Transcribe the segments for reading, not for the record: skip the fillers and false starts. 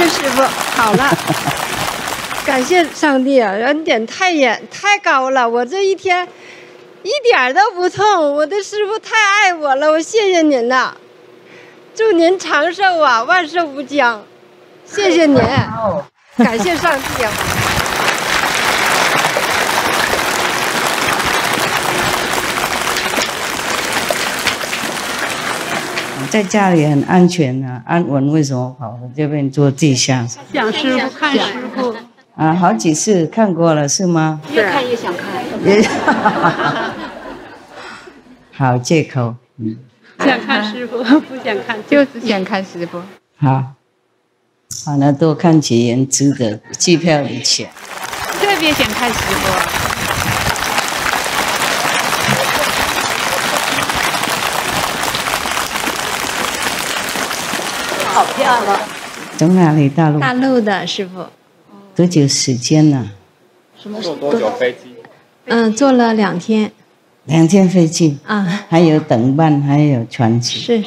师傅，好了。感谢上帝啊，恩典太高了，我这一天一点都不痛，我的师傅太爱我了，我谢谢您呐，祝您长寿啊，万寿无疆，谢谢您，感谢上帝啊。在家里很安全啊，安稳，为什么跑到这边做地下？想师傅，看师傅。啊，好几次看过了是吗？越看越想看。好借口，想看师傅，不想看，就是想看师傅。好，好，那多看几眼值得机票的钱。特别想看师傅。好漂亮。从哪里？大陆？大陆的师傅。多久时间呢？坐多久飞机？坐了2天。2天飞机啊？还有等办，还有传奇。是。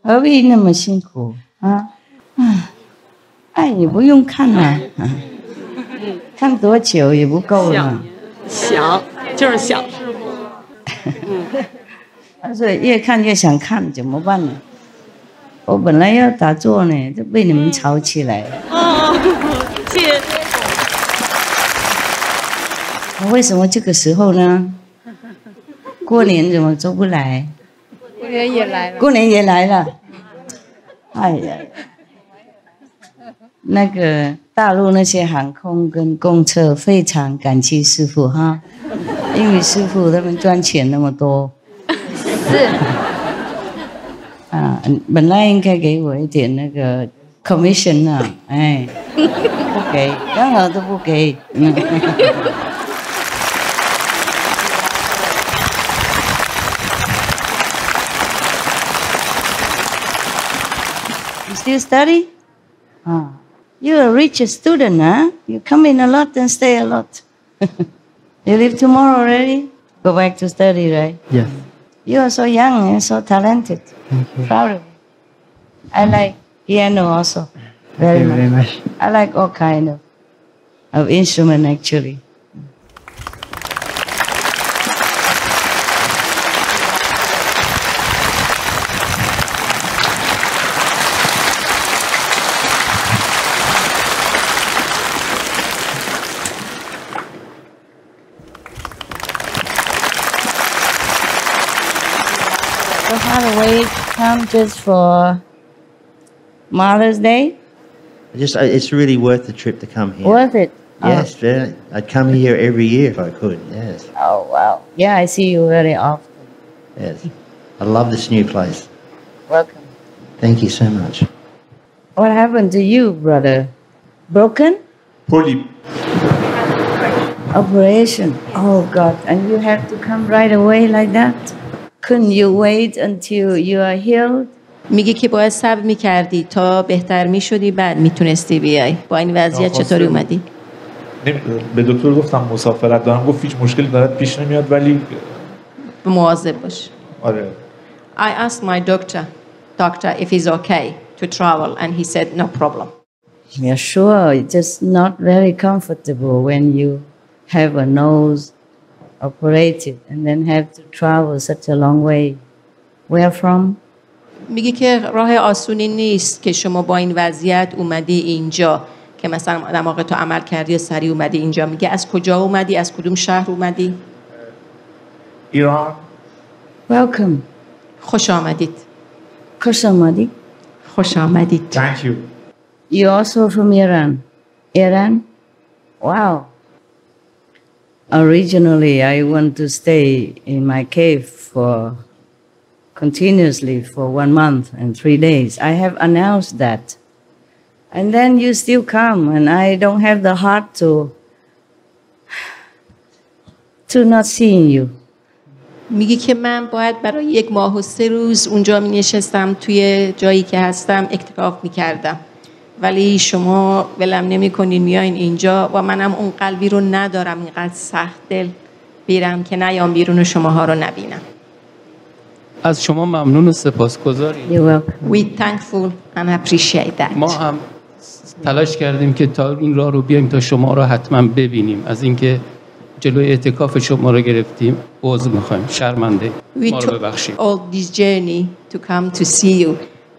何必那么辛苦啊？爱也不用看了，看多久也不够了。想就是想。但是越看越想看，怎么办呢？我本来要打坐呢，就被你们吵起来了。谢谢。为什么这个时候呢？过年怎么都不来？过年也来了。过年也来了。哎呀，那个大陆那些航空跟公车非常感激师傅哈，因为师傅他们赚钱那么多。是。啊，本来应该给我一点那个 commission 啊，哎，不给，刚好都不给。You still study? You're a rich student, huh? You come in a lot and stay a lot. You leave tomorrow already? Go back to study, right? Yes. You are so young and so talented. Thank you. Proud of you. I like piano also. Thank you very much. I like all kind of instrument actually. So far away, come just for Mother's Day? It's really worth the trip to come here. Worth it? Yes, very. I'd come here every year if I could, yes. Oh, wow. Yeah, I see you very often. Yes. I love this new place. Welcome. Thank you so much. What happened to you, brother? Broken? Polyp. Operation. Oh, God. And you have to come right away like that? Couldn't you wait until you are healed? میگه که باید صبر میکردی تا بهتر میشدی بعد میتونستی بیای. با این وضعیت چطوری اومدی؟ به دکتر گفتم مسافرت دارم، گفت هیچ مشکلی برات پیش نمیاد ولی مواظب باش. آره. I asked my doctor if he's okay to travel and he said no problem. Yeah, sure. It's just not very comfortable when you have a nose operated and then have to travel such a long way. Where from? میگه که راه آسونی نیست که شما با این وضعیت اومدی اینجا که مثلا دماغ تو عمل کردی و سریع اومدی اینجا. میگه از کجا اومدی؟ از کدوم شهر اومدی؟ ایران. Welcome. خوش آمدید. خوش آمدید. خوش آمدید. Thank you. You're also from Iran. Iran? Wow. Originally, I want to stay in my cave continuously for 1 month and 3 days. I have announced that. And then you still come, and I don't have the heart to not seeing you. میگه که من باید برای 1 ماه و 3 روز اونجا می نشستم توی جایی که هستم اعتکاف می کردم. ولی شما ولم نمی کنین میاین اینجا و منم اون قلبی رو ندارم اینقدر سخت دل بیرم که نیام بیرون و شماها رو نبینم. از شما ممنون و سپاسگزاریم. You're welcome. We thankful and appreciate that. ما هم تلاش کردیم که تا این راه رو بیایم تا شما رو حتما ببینیم. از اینکه جلوی اعتکاف شما رو گرفتیم عذر می‌خوایم، شرمنده، We ما رو took ببخشید. all this journey to come to see you,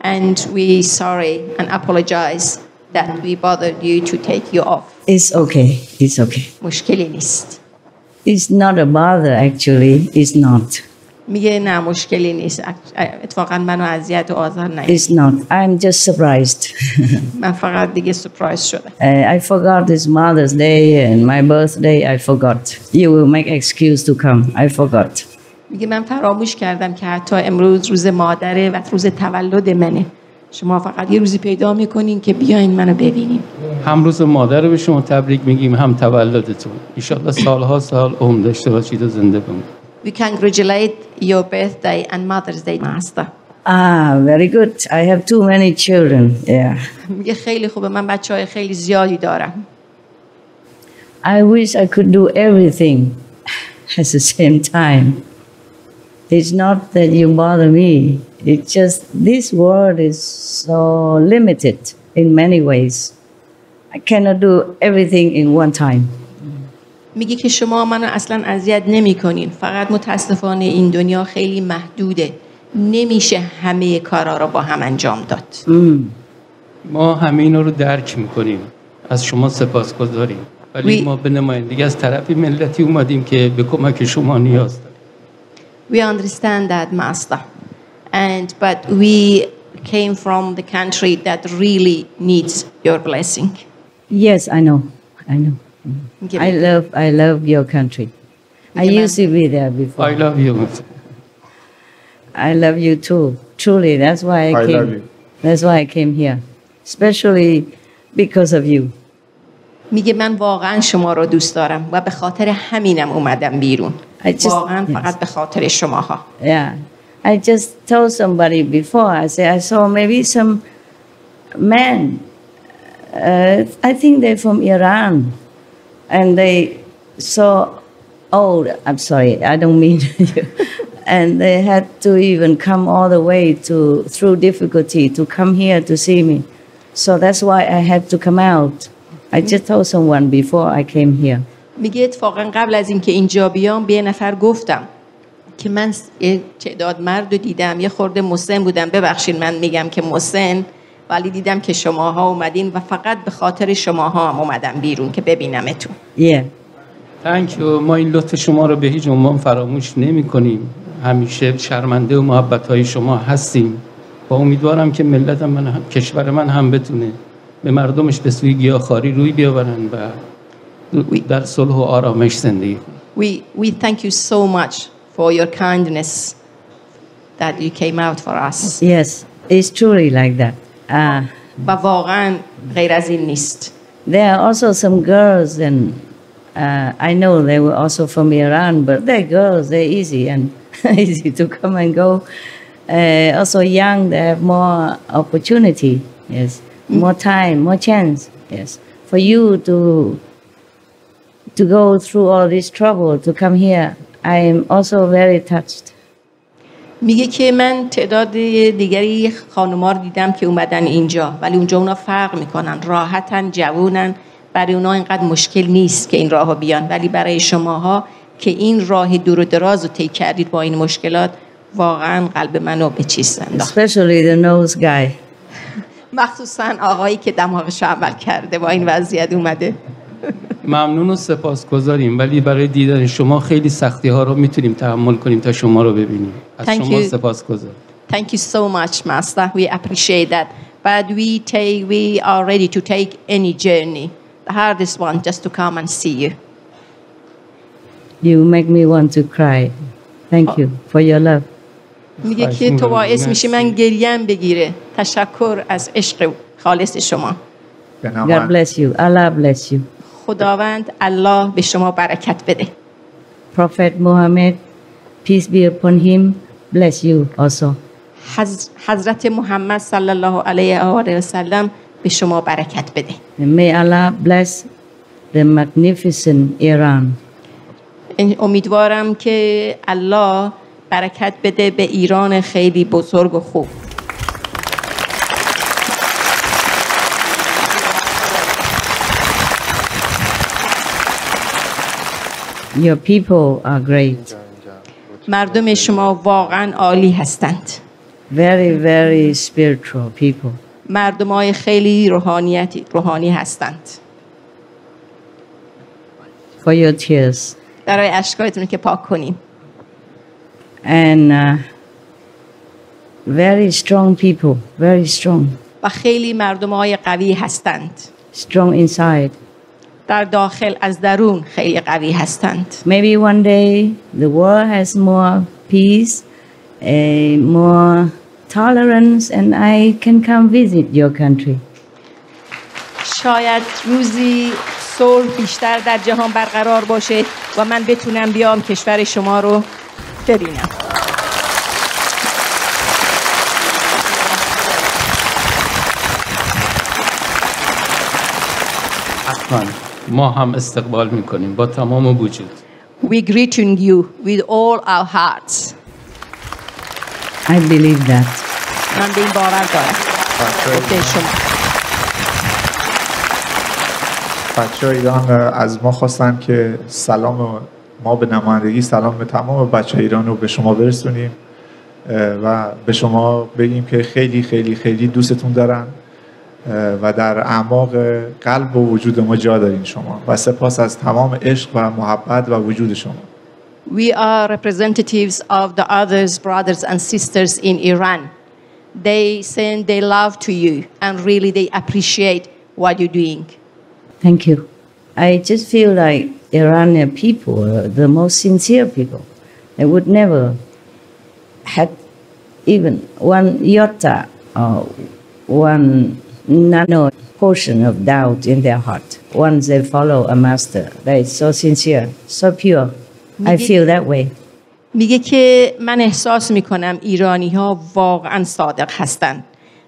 and we sorry and apologize that we bothered you to take you off. It's okay. It's okay. مشکلی نیست. It's not a bother, actually. It's not. میگه نه مشکلی نیست. اتفاقا منو اذیت و آزار نگیر. It's not. I'm just surprised. من فقط دیگه سورپرایز شدم. I forgot this Mother's Day and my birthday. I forgot. You will make excuse to come. I forgot. میگه من فراموش کردم که حتی امروز روز مادره و روز تولد منه. شما فقط یه روزی پیدا میکنین که بیاین منو ببینین. هم روز مادر رو به شما تبریک میگیم، هم تولدتون. ان شاءالله سالها سال عمر داشته باشید و زنده بمونید. We congratulate your birthday and Mother's Day, Master. Very good. I have too many children. Yeah. میگه خیلی خوبه، من بچه‌های خیلی زیادی دارم. I wish I could do everything at the same time. It's not that you bother me. It's just this world is so limited in many ways. I cannot do everything in one time. میگه که شما منو اصلا اذیت نمی‌کنین، فقط متاسفانه این دنیا خیلی محدوده. نمیشه همه کارا رو با هم انجام داد. ما همه اینا رو درک میکنیم، از شما سپاسگزاریم، ولی ما به نمایندگی از طرف ملتی اومدیم که به کمک شما نیاز داریم. We understand that, Master, but we came from the country that really needs your blessing. Yes, I know. I love your country. I used to be there before. I love you. I love you too. Truly, that's why I came. love you. That's why I came here, especially because of you. میگه من واقعا شما رو دوست دارم و به خاطر همینم اومدم بیرون. واقعا فقط به خاطر شماها. Yeah, I just told somebody before. I said I saw maybe some men. I think they're from Iran, and they saw. Oh, I'm sorry. I don't mean you. And they had to even come all the way through difficulty to come here to see me. So that's why I had to come out. I just told someone before I came here. میگه اتفاقا قبل از اینکه اینجا بیام به یه نفر گفتم که من یه تعداد مرد رو دیدم، یه خورده مسن بودم، ببخشید من میگم که مسن، ولی دیدم که شماها اومدین و فقط به خاطر شماها هم اومدم بیرون که ببینمتون. Yeah. Thank you. ما این لطف شما رو به هیچ عنوان فراموش نمی کنیم. همیشه شرمنده و محبت‌های شما هستیم. و امیدوارم که ملت من هم، کشور من هم بتونه به مردمش به سوی گیاهخواری روی بیاورن و در صلح و آرامش زندگی کنن. We thank you so much for your kindness that you came out for us. Yes, it's truly like that. و واقعا غیر از این نیست. There are also some girls, and I know they were also from Iran, but they're girls, they're easy and easy to come and go. Also young, they have more opportunity, yes, more time, more chance, yes. For you to go through all this trouble to come here, I am also very touched. میگه که من تعداد دیگری خانوما رو دیدم که اومدن اینجا، ولی اونجا اونا فرق میکنن، راحتن، جوونن، برای اونا اینقدر مشکل نیست که این راهو بیان، ولی برای شماها که این راه دور و دراز رو طی کردید با این مشکلات، واقعا قلب منو به چیز انداخت. Especially the nose guy. مخصوصا آقایی که دماغش عمل کرده با این وضعیت اومده. ممنون و سپاسگزاریم، ولی برای دیدن شما خیلی سختی ها رو میتونیم تحمل کنیم تا شما رو ببینیم. از شما سپاسگزاریم. Thank you so much, Master. We appreciate that. But we are ready to take any journey. The hardest one, just to come and see you. You make me want to cry. Thank you for your love. میگه که تو باعث میشی من گریم بگیره. تشکر از عشق خالص شما. God bless you. Allah bless you. خداوند الله به شما برکت بده. Prophet Muhammad, peace be upon him, bless you also. حضرت محمد صلی الله علیه و آله و سلم به شما برکت بده. May Allah bless the magnificent Iran. امیدوارم که الله برکت بده به ایران خیلی بزرگ و خوب. Your people are great. مردم شما واقعا عالی هستند. Very, very spiritual people. مردمای خیلی روحانی هستند. For your tears. برای اشکایتون که پاک کنیم. And very strong people, very strong. و خیلی مردمای قوی هستند. Strong inside. در داخل از درون خیلی قوی هستند. Maybe one day the world has more peace, more tolerance, and I can come visit your country. شاید روزی صلح بیشتر در جهان برقرار باشه و من بتونم بیام کشور شما رو ببینم. حتما ما هم استقبال میکنیم با تمام وجود. We greeting you with all our hearts. I believe that. من به این باور دارم. بچه ایران از ما خواستن که سلام ما به نمایندگی سلام به تمام بچه ایران رو به شما برسونیم و به شما بگیم که خیلی خیلی خیلی دوستتون دارن و در اعماق قلب و وجود ما جا دارین شما و سپاس از تمام عشق و محبت و وجود شما. We are representatives of the others, brothers and sisters in Iran. They send their love to you and really they appreciate what you're doing. Thank you. I just feel like Iranian people are the most sincere people. They would never have even one iota or one nano portion of doubt in their heart. Once they follow a master, they are so sincere, so pure. I feel that way. میگه که من احساس میکنم ایرانی ها واقعا صادق هستند.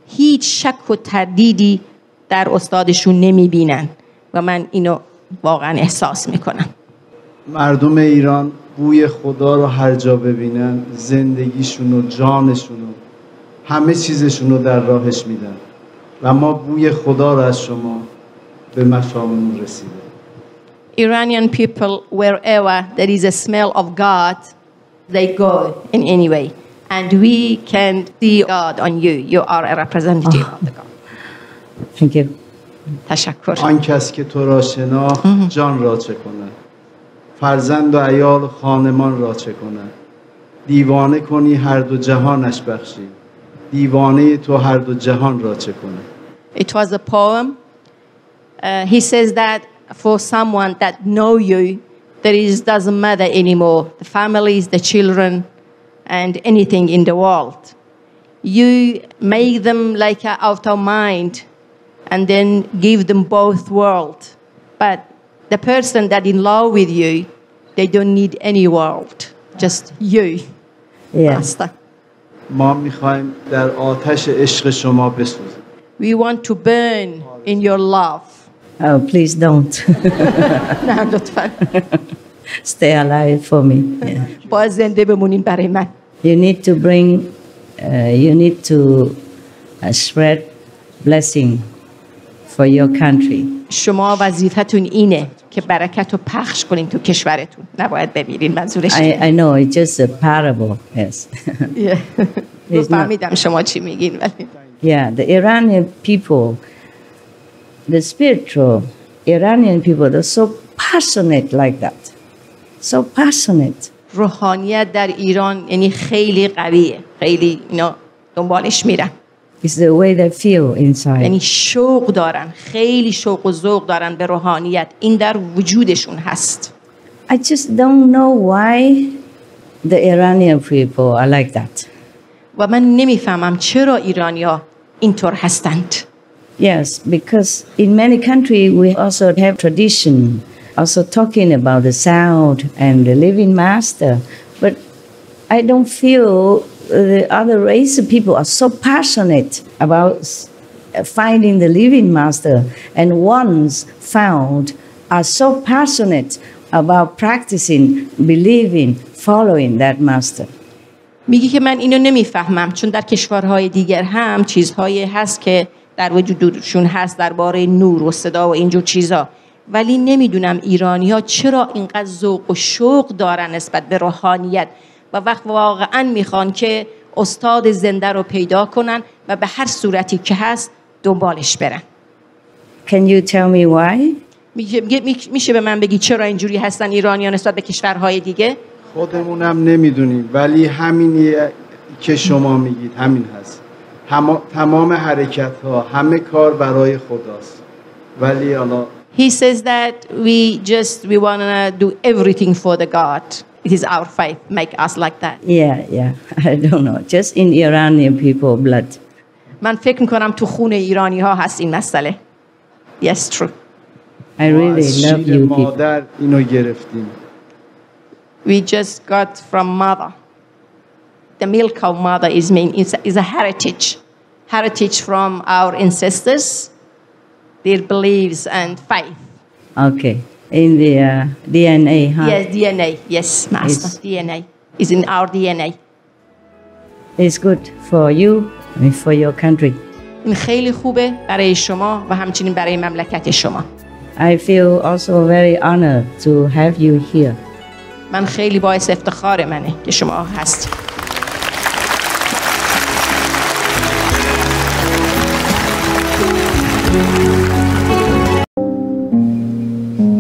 هیچ شک و تردیدی در استادشون نمیبینن و من اینو واقعا احساس میکنم. مردم ایران بوی خدا رو هر جا ببینن زندگیشون و جانشون و همه چیزشون رو در راهش میدن و ما بوی خدا رو از شما به مشاممون رسیده. Iranian people, wherever there is a smell of God, they go in any way. And we can see God on you. You are a representative of the God. Thank you. تشکر. آن کس که تو را شناخت جان را چه کند، فرزند و عیال و خانمان را چه کند، دیوانه کنی هر دو جهانش بخشی، دیوانه تو هر دو جهان را چه کند. It was a poem. He says that for someone that know you, doesn't matter anymore. The families, the children, and anything in the world. You make them like out of mind, and then give them both world. But the person that in love with you, they don't need any world, just you. Yes. ما میخوایم در آتش عشق شما بسوزیم. We want to burn in your love. Oh, please don't. نه لطفاً. Stay alive for me. Yeah. باز زنده بمونین برای من. You need to bring, you need to spread blessing for your country. شما وظیفتون اینه که برکت رو پخش کنین تو کشورتون. نباید بمیرین منظورش. I know it's just a parable. Yes. فهمیدم شما چی میگین ولی. Yeah, the Iranian people, the spiritual Iranian people, they're so passionate like that. So passionate. روحانیت در ایران یعنی خیلی قویه. خیلی اینا دنبالش میرن. It's the way they feel inside. یعنی شوق دارن. خیلی شوق و ذوق دارن به روحانیت. این در وجودشون هست. I just don't know why the Iranian people are like that. و من نمیفهمم چرا ایرانی‌ها اینطور هستند. Yes, because in many countries we also have tradition, also talking about the sound and the living master. But I don't feel the other race of people are so passionate about finding the living master, and ones found are so passionate about practicing, believing, following that master. میگی که من اینو نمیفهمم چون در کشورهای دیگر هم چیزهایی هست که در وجودشون هست درباره نور و صدا و اینجور چیزا، ولی نمیدونم ایرانی‌ها چرا اینقدر ذوق و شوق دارن نسبت به روحانیت و وقت واقعا میخوان که استاد زنده رو پیدا کنن و به هر صورتی که هست دنبالش برن. Can you tell me why? میشه به من بگی چرا اینجوری هستن ایرانیان نسبت به کشورهای دیگه؟ خودمونم نمیدونیم ولی همینی که شما میگید همین هست. تمام حرکت ها همه کار برای خداست ولی حالا He says that we want to do everything for the God. It is our faith make us like that. Yeah. I don't know. Just in Iranian people blood. من فکر میکنم تو خون ایرانی ها هست این مسئله. Yes, true. I really love you people. مادر اینو گرفتیم. We just got from mother. The milk of mother is a heritage from our ancestors, their beliefs and faith. Okay. In the DNA, huh? Yes, DNA. Yes, master. DNA is in our DNA. It's good for you and for your country. این خیلی خوبه برای شما و همچنین برای مملکت شما. I feel also very honored to have you here. من خیلی باعث افتخار منه که شما هستید.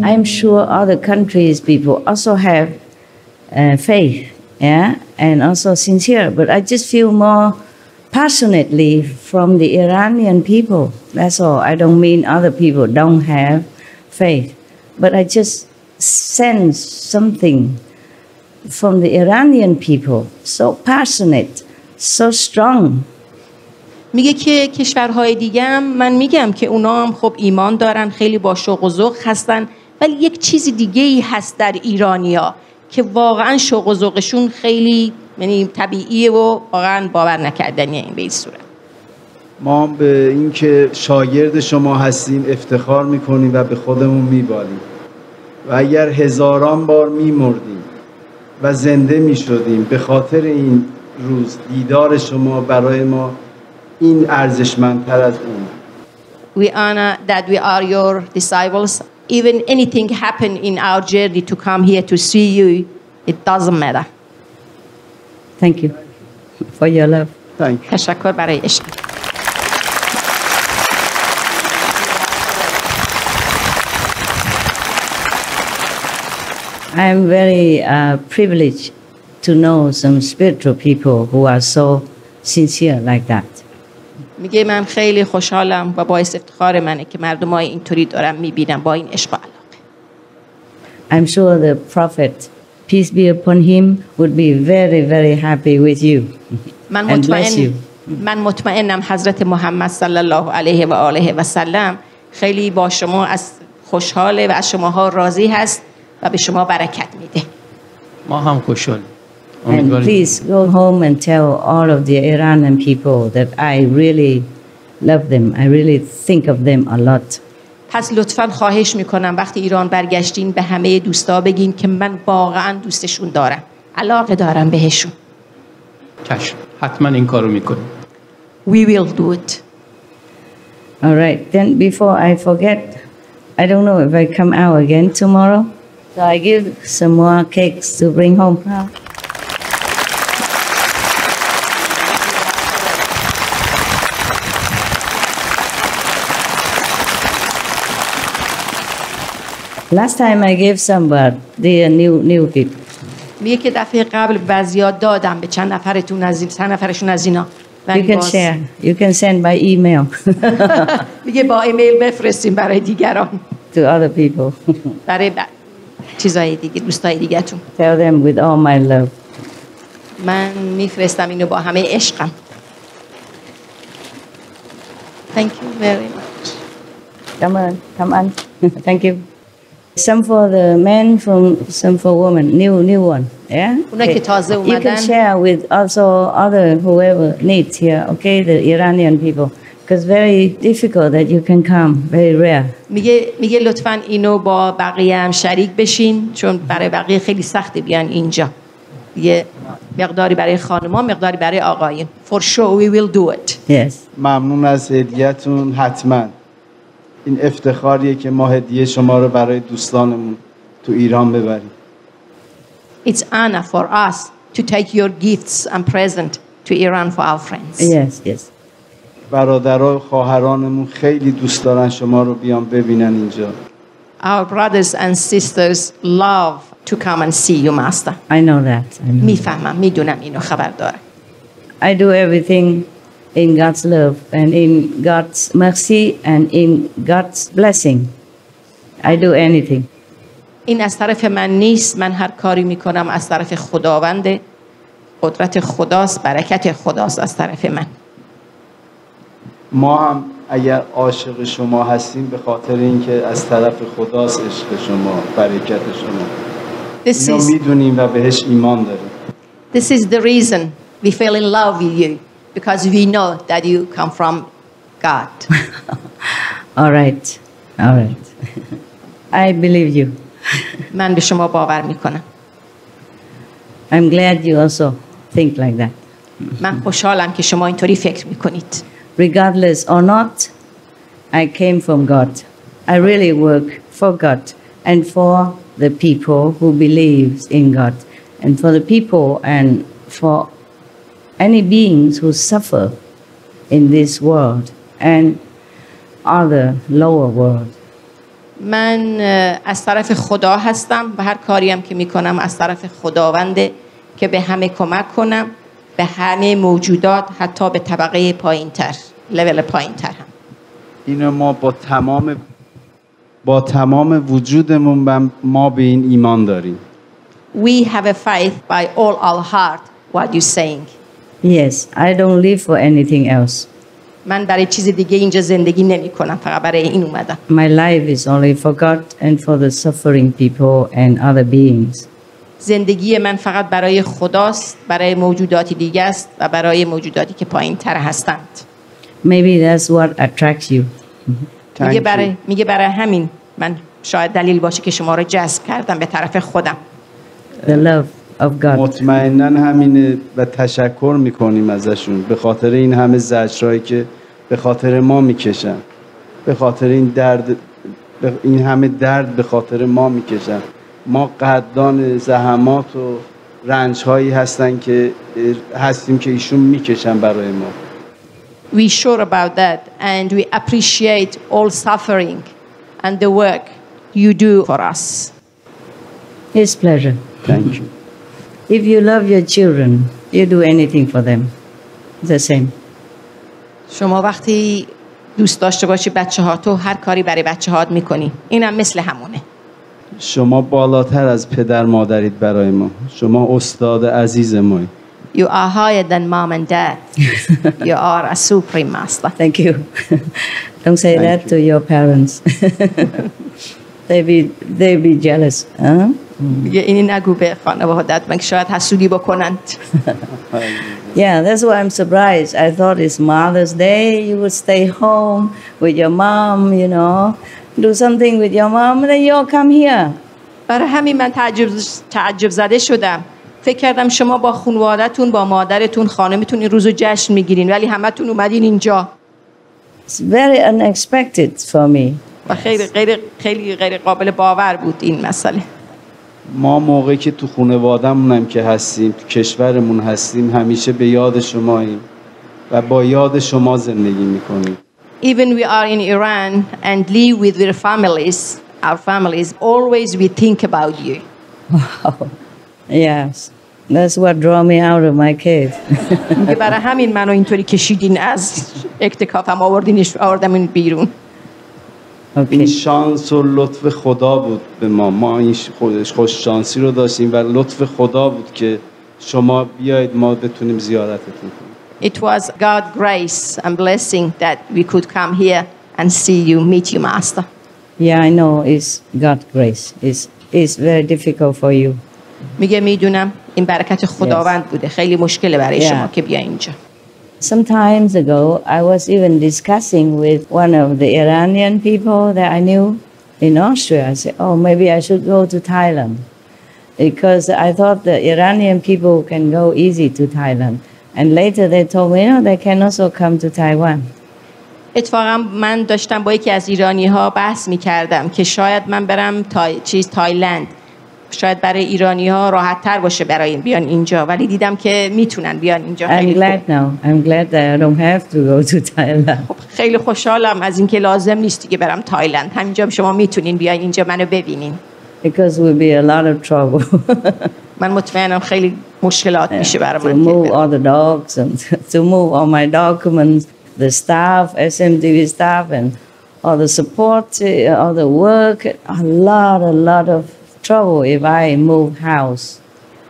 I'm sure other countries people also have faith, yeah, and also sincere. But I just feel more passionately from the Iranian people. That's all. I don't mean other people don't have faith, but I just sense something from the Iranian people, so passionate, so strong. میگه که کشورهای دیگه هم من میگم که اونا هم خب ایمان دارن خیلی با شوق و ذوق هستن ولی یک چیز دیگه ای هست در ایرانیا که واقعا شوق و ذوقشون خیلی یعنی طبیعیه و واقعا باور نکردنیه این به این صورت. ما به این که شاگرد شما هستیم افتخار میکنیم و به خودمون میبالیم و اگر هزاران بار میمردیم و زنده میشدیم به خاطر این روز دیدار شما برای ما این ارزشمندتر از اون. We honor that we are your disciples. Even anything happen in our journey to come here to see you, it doesn't matter. Thank you for your love. Thank you. تشکر برای عشق. I'm very privileged to know some spiritual people who are so sincere like that. میگه من خیلی خوشحالم و باعث افتخار منه که مردمای اینطوری دارم میبینم با این عشق و علاقه. I'm sure the prophet, peace be upon him, would be very, very happy with you and bless you. من مطمئنم حضرت محمد صلی الله علیه و آله و سلم خیلی با شما از خوشحاله و از شماها راضی هست و به شما برکت میده. ما هم خوشحالیم. And please go home and tell all of the Iranian people that I really love them. I really think of them a lot. پس لطفاً خواهش میکنم وقتی ایران برگشتین به همه دوستا بگین که من واقعاً دوستشون دارم. علاقه دارم بهشون. چشم. حتما این کارو میکنیم. We will do it. All right. Then before I forget, I don't know if I come out again tomorrow. So I give some more cakes to bring home. Last time I gave some, but they are new people. میگه که دفعه قبل بعضی‌ها دادم به چند نفرتون از این، چند نفرشون از اینا. You can share. You can send by email میگه با ایمیل بفرستیم برای دیگران. to other people. برای چیزای دیگه، دوستای دیگه‌تون. Tell them with all my love. من میفرستم اینو با همه عشقم. Thank you very much. Come on. Thank you. Some for the men, some for women. New one. Yeah. اونا که تازه You can اومدن. share with also other whoever needs here. Okay, the Iranian people, because very difficult that you can come. Very rare. میگه لطفاً اینو با بقیه هم شریک بشین چون برای بقیه خیلی سخته بیان اینجا. یه مقداری برای خانم‌ها، مقداری برای آقایون. For sure we will do it. Yes. ممنون از هدیه‌تون حتما. این افتخاریه که ما هدیه شما رو برای دوستانمون تو ایران ببریم. It's honor for us to take your gifts and present to Iran for our friends. Yes, yes. برادرها و خواهرانمون خیلی دوست دارن شما رو بیان ببینن اینجا. Our brothers and sisters love to come and see you, Master. I know that. I know. میفهمم، میدونم اینو خبر دارم. I do everything in God's love and in God's mercy and in God's blessing. I do anything. این از طرف من نیست، من هر کاری میکنم از طرف خداوند، قدرت خداست، برکت خداست از طرف من. ما هم اگر عاشق شما هستیم به خاطر اینکه از طرف خداست عشق شما، برکت شما. اینو میدونیم و بهش ایمان داریم. This is the reason we fell in love with you, because we know that you come from God. All right. All right. I believe you. من به شما باور میکنم. I'm glad you also think like that. من خوشحالم که شما اینطوری فکر میکنید. Regardless or not, I came from God. I really work for God and for the people who believe in God and for the people and for any beings who suffer in this world and other lower world. من از طرف خدا هستم و هر کاریم که میکنم از طرف خداونده که به همه کمک کنم، به همه موجودات، حتی به طبقه پایین‌تر، لول پایین‌تر هم. اینو ما با تمام وجودمون ما به این ایمان داریم. We have a faith by all our heart what you're saying. Yes, I don't live for anything else. من برای چیز دیگه اینجا زندگی نمی کنم، فقط برای این اومدم. My life is only for God and for the suffering people and other beings. زندگی من فقط برای خداست، برای موجوداتی دیگه است و برای موجوداتی که پایین تر هستند. Maybe that's what attracts you. میگه برای همین من شاید دلیل باشه که شما رو جذب کردم به طرف خودم. The love of God. مطمئناً همینه و تشکر میکنیم ازشون به خاطر این همه زجرهایی که به خاطر ما میکشن، به خاطر این همه درد به خاطر ما میکشن. ما قدردان زحمات و رنجهایی هستیم که ایشون میکشن برای ما. We sure about that and we appreciate all suffering and the work you do for us. His pleasure. Thank you. If you love your children, you do anything for them. The same. شما وقتی دوست داشته باشی بچه‌ها، تو هر کاری برای بچه‌هات میکنی. اینم مثل همونه. شما بالاتر از پدر مادرید برای ما. شما استاد عزیز مایی. You are higher than mom and dad. You are a supreme master. Thank you. Don't say that to your parents. they be jealous. Huh? اینی نگو به خانواده‌ات، من که شاید حسودی بکنند. Yeah, that's why I'm surprised. I thought it's Mother's Day. You would stay home with your mom, you know, do something with your mom, and then you all come here. برای همین من تعجب زده شدم. فکر کردم شما با خانواده‌تون، با مادرتون، خانمتون این روزو جشن میگیرین، ولی همتون اومدین اینجا. It's very unexpected for me. و خیلی غیر قابل باور بود این مسئله. ما موقعی که تو خانواده‌مونم که هستیم، تو کشورمون هستیم، همیشه به یاد شماییم و با یاد شما زندگی میکنیم. Even we are in Iran and live with our families, always we think about you. Wow. Yes. That's what drew me out of my cave. برای همین منو اینطوری کشیدین از اکتکافم آوردم این بیرون. این شانس و لطف خدا بود به ما این خوش شانسی رو داشتیم و لطف خدا بود که شما بیایید ما بتونیم زیارتتون کنیم. It was God's grace and blessing that we could come here and see you, meet you, Master. Yeah, I know it's God's grace. It's very difficult for you. میگه میدونم این برکت خداوند بوده. خیلی مشکله برای شما که بیا اینجا. Some times ago, I was even discussing with one of the Iranian people that I knew in Austria. I said, oh, maybe I should go to Thailand. Because I thought the Iranian people can go easy to Thailand. And later they told me, no, they can also come to Taiwan. اتفاقا من داشتم با یکی از ایرانی‌ها بحث می‌کردم که شاید من برم تایلند. شاید برای ایرانی‌ها راحت‌تر باشه برای بیان اینجا، ولی دیدم که میتونن بیان اینجا. I'm glad now. I'm glad that I don't have to go to Thailand. خب خیلی خوشحالم از اینکه لازم نیست دیگه برم تایلند. همینجا شما میتونین بیاین اینجا منو ببینین. Because we'll be a lot of trouble. من مطمئنم خیلی مشکلات میشه برای To من. move all the dogs and to move all my documents, the staff, SMTV staff, and all the support, all the work. A lot of trouble if I move house.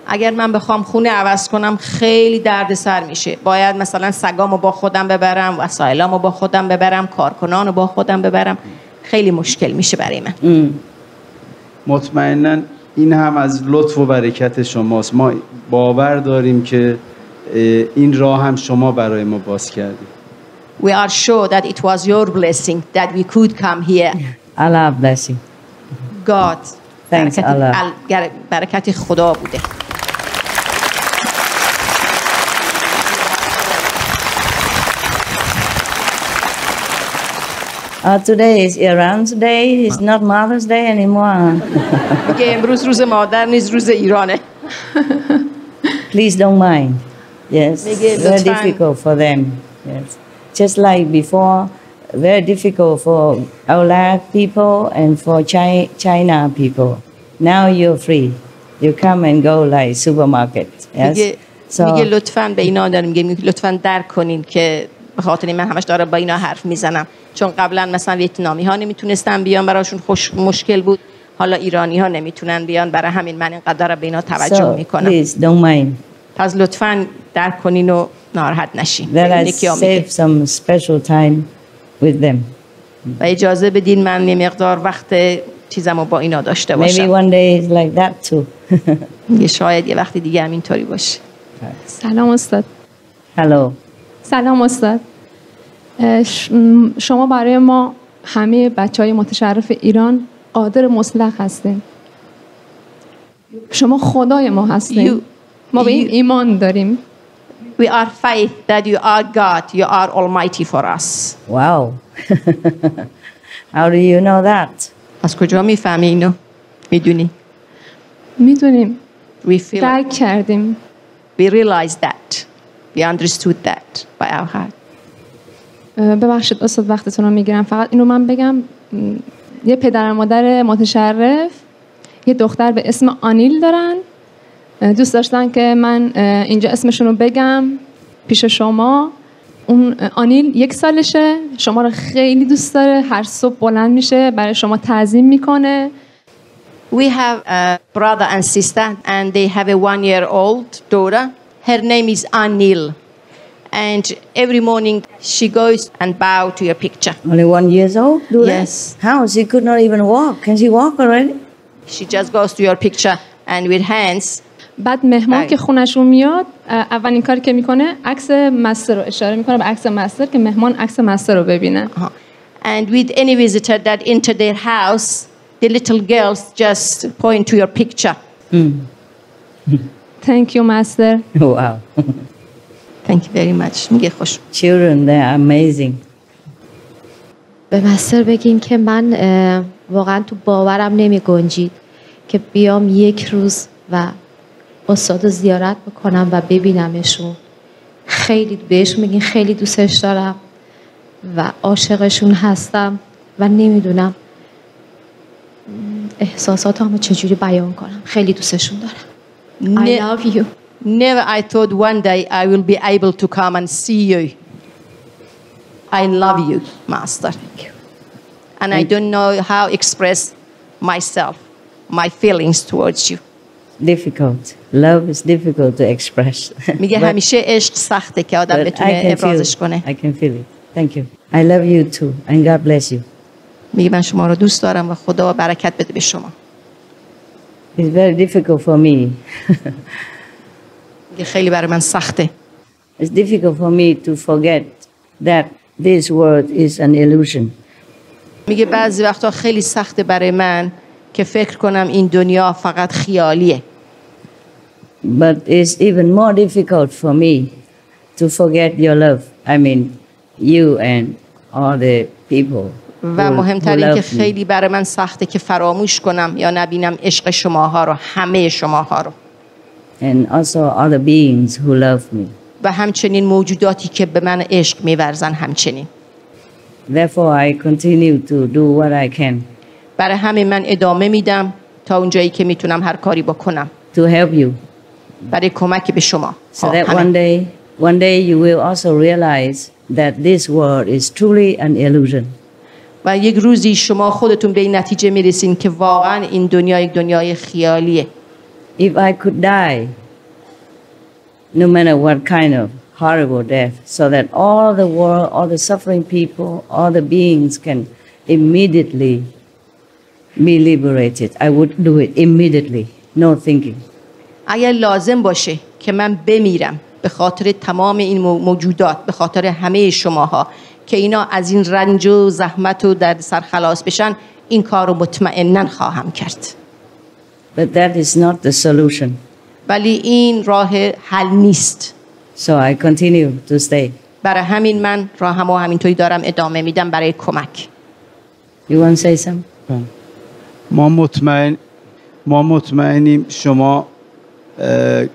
اگر من بخوام خونه عوض کنم خیلی دردسر میشه. باید مثلا سگامو با خودم ببرم، وسایلامو با خودم ببرم، کارکنانو با خودم ببرم. خیلی مشکل میشه برای من. مطمئناً این هم از لطف و برکت شماست. ما باور داریم که این راه هم شما برای ما باز کردید. We are sure that it was your blessing that we could come here. Allah bless you. God. Thanks Allah. برکت خدا بوده. Today is Iran's day. It's not Mother's Day anymore. میگه امروز روز مادر نیست، روز ایرانه. Please don't mind. Yes, very difficult for them. Yes, just like before, very difficult for Aulad people and for China people. Now you're free. You come and go like supermarket. Yes. میگه لطفاً به اینا دارم میگه لطفاً درک کنین که به خاطر من همش داره با اینا حرف میزنم، چون قبلا مثلا ویتنامی ها نمیتونستن بیان، براشون مشکل بود. حالا ایرانی ها نمیتونن بیان، برای همین من اینقدر به اینا توجه میکنم. Please don't mind. پس لطفاً درک کنین و ناراحت نشین. That I save some special time with them. و اجازه بدین من یه مقدار وقت چیزمو با اینا داشته باشم. Maybe one day it's like that too. یه شاید یه وقتی دیگه همینطوری باشه. سلام استاد. Hello. سلام استاد. شما برای ما همه بچهای متشرف ایران قادر مطلق هستین. شما خدای ما هستین. ما به این ایمان داریم. We are faith that you are God. You are almighty for us. Wow. How do you know that? از کجا میفهمی اینو؟ میدونی؟ میدونیم. درک کردیم. We realize that. We understood that by our heart. ببخشید استاد وقتتون رو میگیرم، فقط اینو من بگم. یه پدر و مادر متشرف یه دختر به اسم آنیل دارن. دوست داشتن که من اینجا اسمشون رو بگم پیش شما. اون آنیل 1 سالشه، شما رو خیلی دوست داره، هر صبح بلند میشه برای شما تعظیم میکنه. We have a brother and sister and they have a 1-year-old daughter. Her name is Anil. And every morning she goes and bow to your picture. Only 1 year old? Yes. How? She could not even walk. Can she walk already? She just goes to your picture and with hands. بعد مهمان که خونشون میاد اولین کاری که میکنه عکس مستر رو اشاره میکنه به عکس مستر که مهمان عکس مستر رو ببینه. And with any visitor that enter their house, the little girls just point to your picture. Thank you, master. Wow. Thank you very much. میگه خوش. Children, they are amazing. به مستر بگین که من واقعا تو باورم نمی گنجید که بیام یک روز و استاد زیارت بکنم و ببینمشون. خیلی بهشون بگین خیلی دوستش دارم و عاشقشون هستم و نمیدونم احساساتمو چجوری بیان کنم. خیلی دوستشون دارم. I love you. Never I thought one day I will be able to come and see you. I love you, Master. Thank you. And I don't know how to express myself, my feelings towards you. Difficult. Love is difficult to express. میگه همیشه عشق سخته که آدم بتونه ابرازش کنه. I can feel it. Thank you. I love you too and God bless you. میگه من شما رو دوست دارم و خدا برکت بده به شما. It's very difficult for me. میگه خیلی برای من سخته. It's difficult for me to forget that this world is an illusion. میگه بعضی وقتا خیلی سخته برای من که فکر کنم این دنیا فقط خیالیه. But it's even more difficult for me to forget your love. I mean, you and all the people و who مهمتر این که love me. خیلی برای من سخته که فراموش کنم یا نبینم عشق شماها رو، همه شماها رو، And also other beings who love me. و همچنین موجوداتی که به من عشق می‌ورزن همچنین. Therefore, I continue to do what I can برای همین من ادامه میدم تا اونجایی که میتونم هر کاری بکنم to help you, برای کمک به شما. so that one day you will also realize that this world is truly an illusion. و یک روزی شما خودتون به این نتیجه میرسین که واقعا این دنیا یک دنیای خیالیه. If I could die, no matter what kind of horrible death, so that all the world, all the suffering people, all the beings can immediately be liberated, I would do it immediately, no thinking. اگر لازم باشه که من بمیرم به خاطر تمام این موجودات، به خاطر همه شماها که اینا از این رنج و زحمت و در سر خلاص بشن، این کار رو مطمئناً خواهم کرد. But that is not the solution. ولی این راه حل نیست. So I continue to stay. برای همین من راهمو همینطوری دارم ادامه میدم برای کمک. You want to say something? ما مطمئنیم شما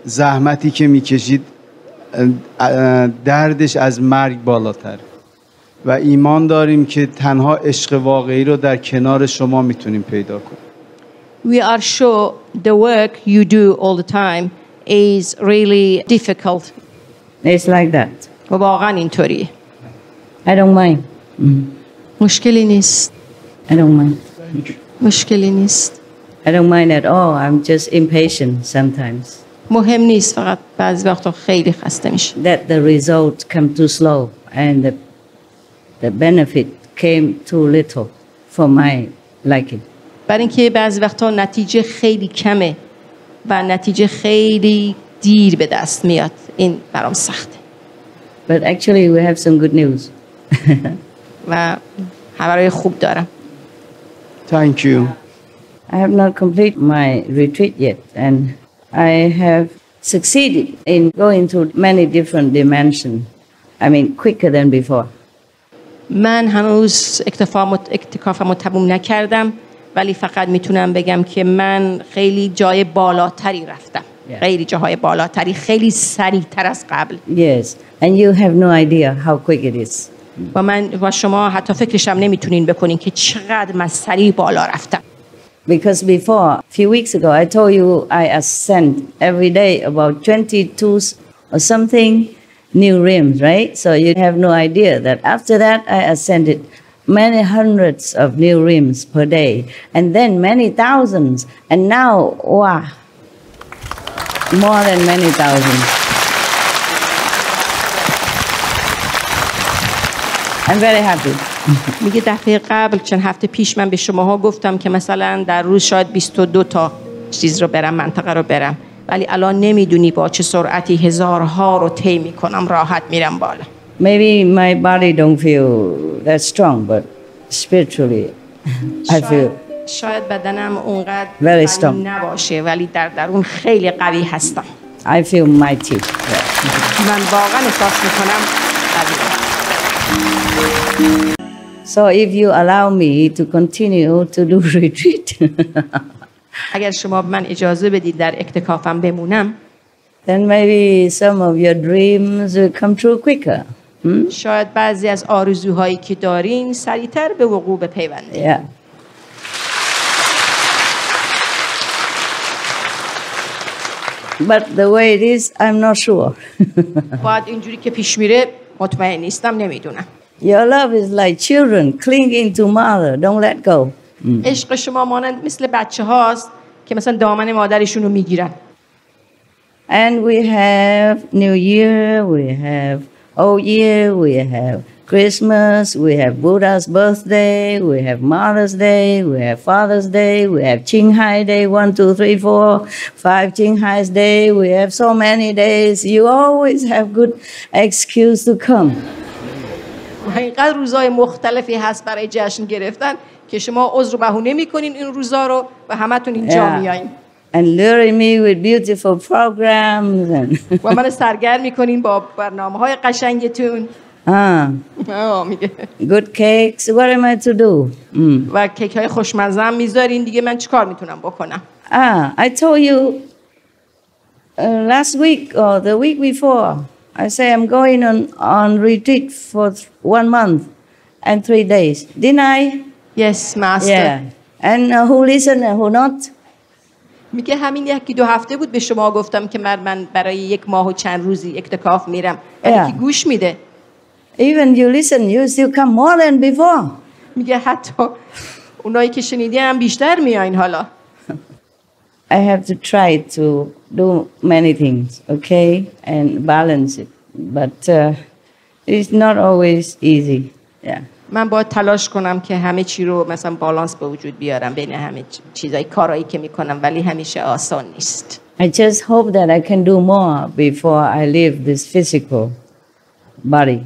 زحمتی که میکشید دردش از مرگ بالاتر و ایمان داریم که تنها عشق واقعی رو در کنار شما میتونیم پیدا کنیم. We are sure the work you do all the time is really difficult. It's like that. و واقعا اینطوریه. I don't mind. مشکلی نیست. I don't mind. مشکلی نیست. I don't mind at all. I'm just impatient sometimes. مهم نیست، فقط بعضی وقتا خیلی خسته میشه. That the result come too slow and the benefit came too little for my liking. برای اینکه بعضی وقتا نتیجه خیلی کمه و نتیجه خیلی دیر به دست میاد، این برام سخته. But actually we have some good news. و خبرهای خوب دارم. Thank you. I have not completed my retreat yet, and I have succeeded in going to many different dimensions. I mean, quicker than before. من هنوز اکتکافمو تموم نکردم، ولی فقط میتونم بگم که من خیلی جای بالاتری رفتم. خیلی جاهای بالاتری، خیلی سریعتر از قبل. Yes, and you have no idea how quick it is. و شما حتی فکرشم نمیتونین بکنین که چقدر من سریع بالا رفتم. Because before, a few weeks ago, I told you I ascend every day about 22 or something new rims, right? So you have no idea that after that I ascended many hundreds of new rims per day, and then many thousands, and now, wow, more than many thousands. I'm very happy. میگه دفعه قبل چند هفته پیش من به شماها گفتم که مثلا در روز شاید 22 تا چیز رو برم، منطقه رو برم، ولی الان نمیدونی با چه سرعتی هزارها رو طی میکنم، راحت میرم بالا. Maybe my body don't feel that strong, but spiritually I feel شاید بدنم اونقدر very strong. نباشه، ولی در درون خیلی قوی هستم. I feel mighty. من واقعا احساس میکنم قوی. So if you allow me to continue to do retreat, اگر شما من اجازه بدید در اکتکافم بمونم، then maybe some of your dreams will come true quicker. شاید بعضی از آرزوهایی که دارین سریعتر به وقوع بپیونده. Yeah. But the way it is, I'm not sure. باید اینجوری که پیش میره مطمئن نیستم، نمیدونم. Your love is like children clinging to mother. Don't let go. عشق شما مانند مثل بچه هاست که مثلا دامن مادرشون رو میگیرن. And we have New Year, we have Old Year, we have Christmas, we have Buddha's birthday, we have Mother's Day, we have Father's Day, we have Qinghai Day, 1, 2, 3, 4, 5 Qinghai's Day. We have so many days. You always have good excuse to come. اینقدر روزای مختلفی هست برای جشن گرفتن که شما عذر و بهونه میکنین این روزا رو و همتون اینجا میایین. And luring me with beautiful programs and و من سرگرم میکنین با برنامه‌های قشنگتون. میگه Good cakes. What am I to do? و کیک های خوشمزه هم میذارین دیگه من چیکار میتونم بکنم؟ I told you last week or the week before. I say I'm going on retreat for 1 month and 3 days. Didn't I? Yes, master. Yeah. And who listened and who not? میگه همین 1-2 هفته بود به شما گفتم که من برای 1 ماه و چند روزی اعتکاف میرم. ولی Yeah. که گوش میده. Even you listen, you still come more than before. میگه حتی اونایی که شنیدی هم بیشتر میاین حالا. I have to try to do many things, okay, and balance it. But it's not always easy. Yeah. من باید تلاش کنم که همه چی رو مثلا بالانس به وجود بیارم بین همه چیزای کارایی که میکنم ولی همیشه آسان نیست. I just hope that I can do more before I leave this physical body.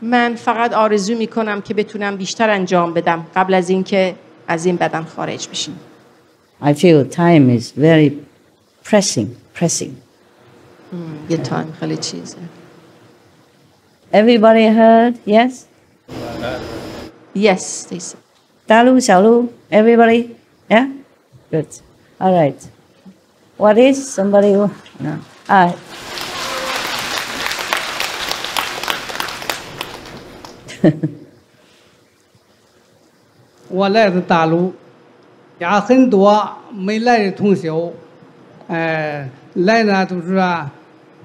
من فقط آرزو میکنم که بتونم بیشتر انجام بدم قبل از اینکه از این بدن خارج بشیم. I feel time is very pressing. یه تایم خیلی چیزه. Everybody heard? Yes? Yes, they said. Dalu, Xiaolu, everybody? Yeah? Good. All right. What is somebody who? No. Ah. 我来自大陆，家很多没来的同学，来呢都是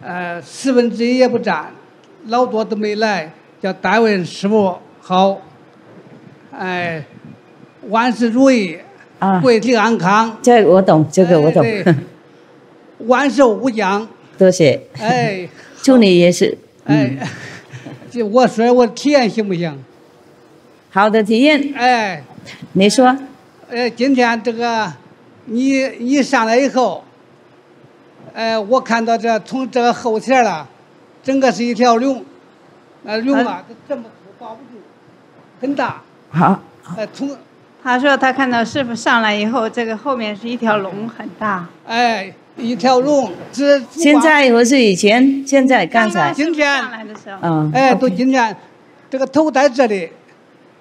1/10也不占，老多都没来。叫单位师傅好，万事如意，贵体安康。这个我懂，这个我懂。对万寿无疆。多谢。祝你也是。就我说我体验行不行？好的体验。你说。今天这个你上来以后，我看到从这个后前了，整个是一条龙，龙啊，这么粗抱不住，很大。好。他说他看到师傅上来以后，这个后面是一条龙，很大。一条龙，现在或是以前？现在刚才。今天上来的时候。都今天，这个头在这里，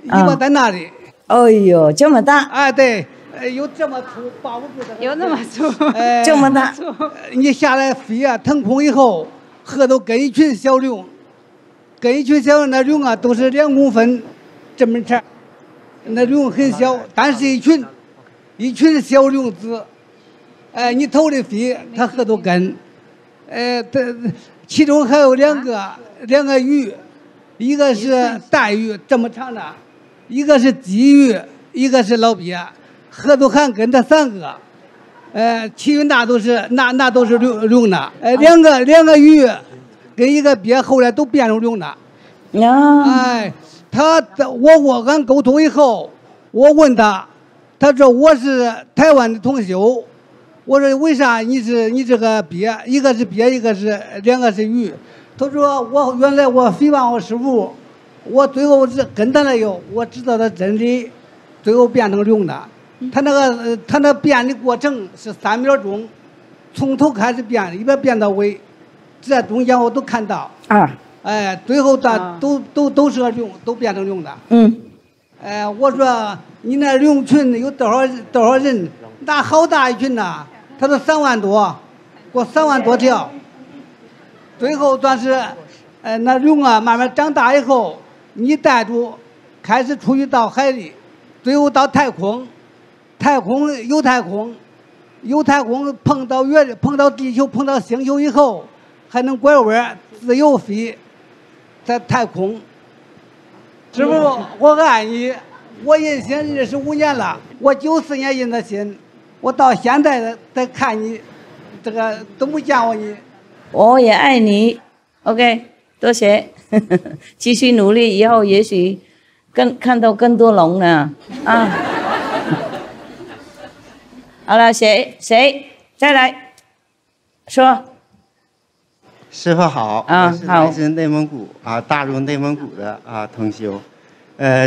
尾巴在那里。哎呦，这么大！对，有这么粗，抱不住的。有那么粗。这么大。你下来飞啊，腾空以后，河都跟一群小龙，那龙啊都是2公分这么长，那龙很小，但是一群小龙子，你头里飞，它河都跟，其中还有两个鱼，一个是带鱼这么长的。一个是鲫鱼，一个是老鳖，河都还跟这3个，其余那都是龙的，两个鱼跟一个鳖后来都变成龙了。我跟沟通以后，我问他说我是台湾的同修，我说为啥你这个鳖，一个是鳖，两个是鱼？他说原来我诽谤我师父。我最后是跟他了以后，我知道他真理，最后变成龙的。他那变的过程是3秒钟，从头开始变，一边变到尾，这中间我都看到。最后都是龙，都变成龙的。我说你那龙群有多少人？那好大一群呐！他说3万多，过3万多条。最后算是，那龙啊慢慢长大以后。你带住，开始出去到海里，最后到太空，有太空碰到地球，碰到星球以后，还能拐弯自由飞，在太空。师傅，我爱你，我认识25年了，我94年认的心，我到现在才看你，这个都没见过你。我也爱你 ，OK， 多谢。继续努力，以后也许看到更多龙呢。好了，谁再来说？师傅好，我是来自内蒙古大陆内蒙古的同修。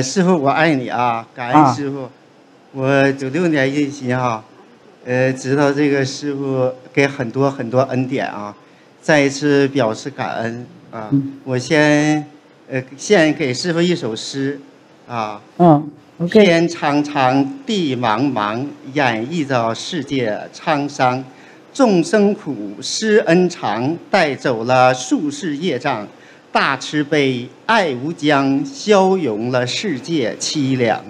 师傅我爱你啊，感恩师傅。我96年认心知道这个师傅给很多恩典再一次表示感恩。我先献给师父一首诗，啊。OK。天苍苍，地茫茫，演绎着世界沧桑。众生苦，施恩长，带走了数世业障。大慈悲，爱无疆，消融了世界凄凉。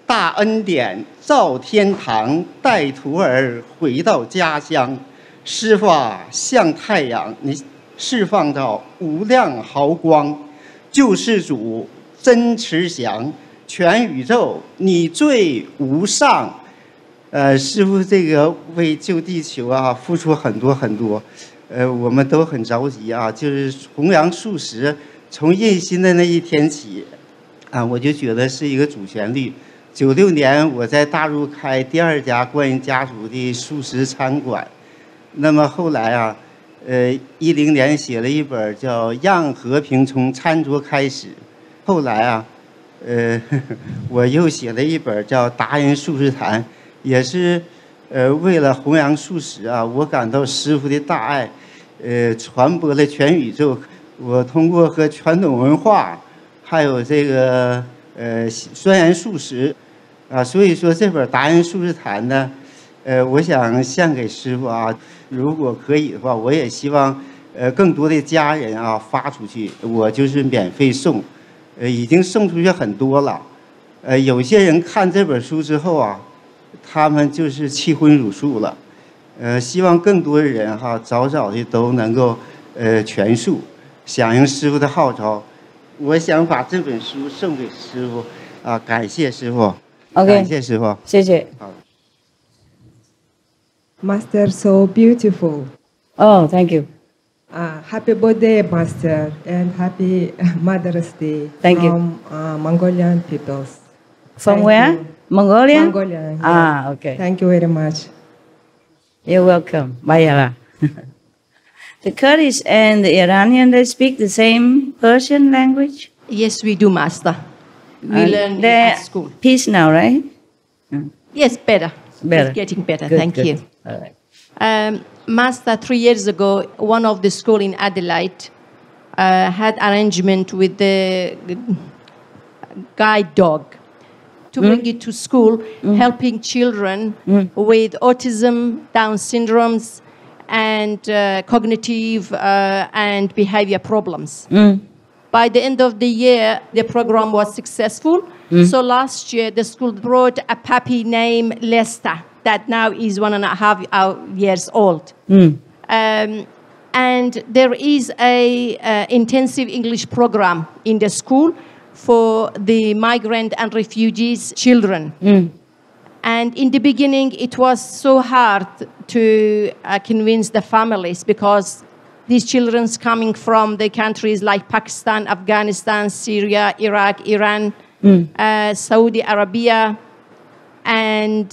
大恩典造天堂，带徒儿回到家乡。师父啊，像太阳，你释放着无量豪光。救世主真慈祥，全宇宙你最无上。师父这个为救地球啊付出很多很多，我们都很着急啊。就是弘扬素食，从印心的那一天起，啊，我就觉得是一个主旋律。96年我在大陆开第2家观音家族的素食餐馆，那么后来啊，10年写了一本叫《让和平从餐桌开始》，后来啊，我又写了一本叫《达人素食谈》。也是，为了弘扬素食啊，我感到师父的大爱，传播了全宇宙。我通过和传统文化，还有这个钻研素食，啊，所以说这本《达人素食谈》呢，我想献给师父啊。如果可以的话，我也希望更多的家人啊发出去，我就是免费送，已经送出去很多了。有些人看这本书之后啊。他们就是弃荤辱素了，希望更多的人哈早早的都能够全素，响应师父的号召。我想把这本书送给师父啊，感谢师父。OK， 感谢师父，谢谢。好。Master, so beautiful. Oh, thank you. Happy birthday, Master, and happy Mother's Day. Thank you. From Mongolian peoples. From where? Mongolia? Mongolia. Ah, okay. Thank you very much. You're welcome. Bayala. The Kurdish and the Iranian, they speak the same Persian language? Yes, we do, Master. We learn at school. Peace now, right? Yes, better. Better. It's getting better. Good, Thank good. you. All right. Master, 3 years ago, one of the school in Adelaide had arrangement with the guide dog to bring it to school, helping children with autism, Down syndromes, and cognitive and behavior problems. By the end of the year, the program was successful. So last year, the school brought a puppy named Lester that now is 1.5 years old. And there is a intensive English program in the school for the migrant and refugees children. And in the beginning, it was so hard to convince the families because these children coming from the countries like Pakistan, Afghanistan, Syria, Iraq, Iran, Saudi Arabia, and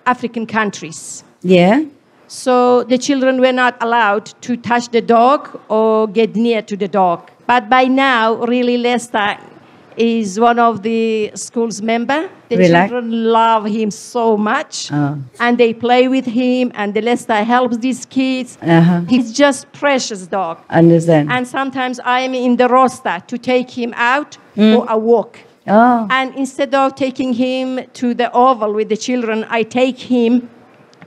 African countries. Yeah. So the children were not allowed to touch the dog or get near to the dog. But by now, really, Lester is one of the school's member. The children love him so much. And they play with him, and the Lester helps these kids. He's just precious dog. Understand. And sometimes I'm in the roster to take him out for a walk. And instead of taking him to the oval with the children, I take him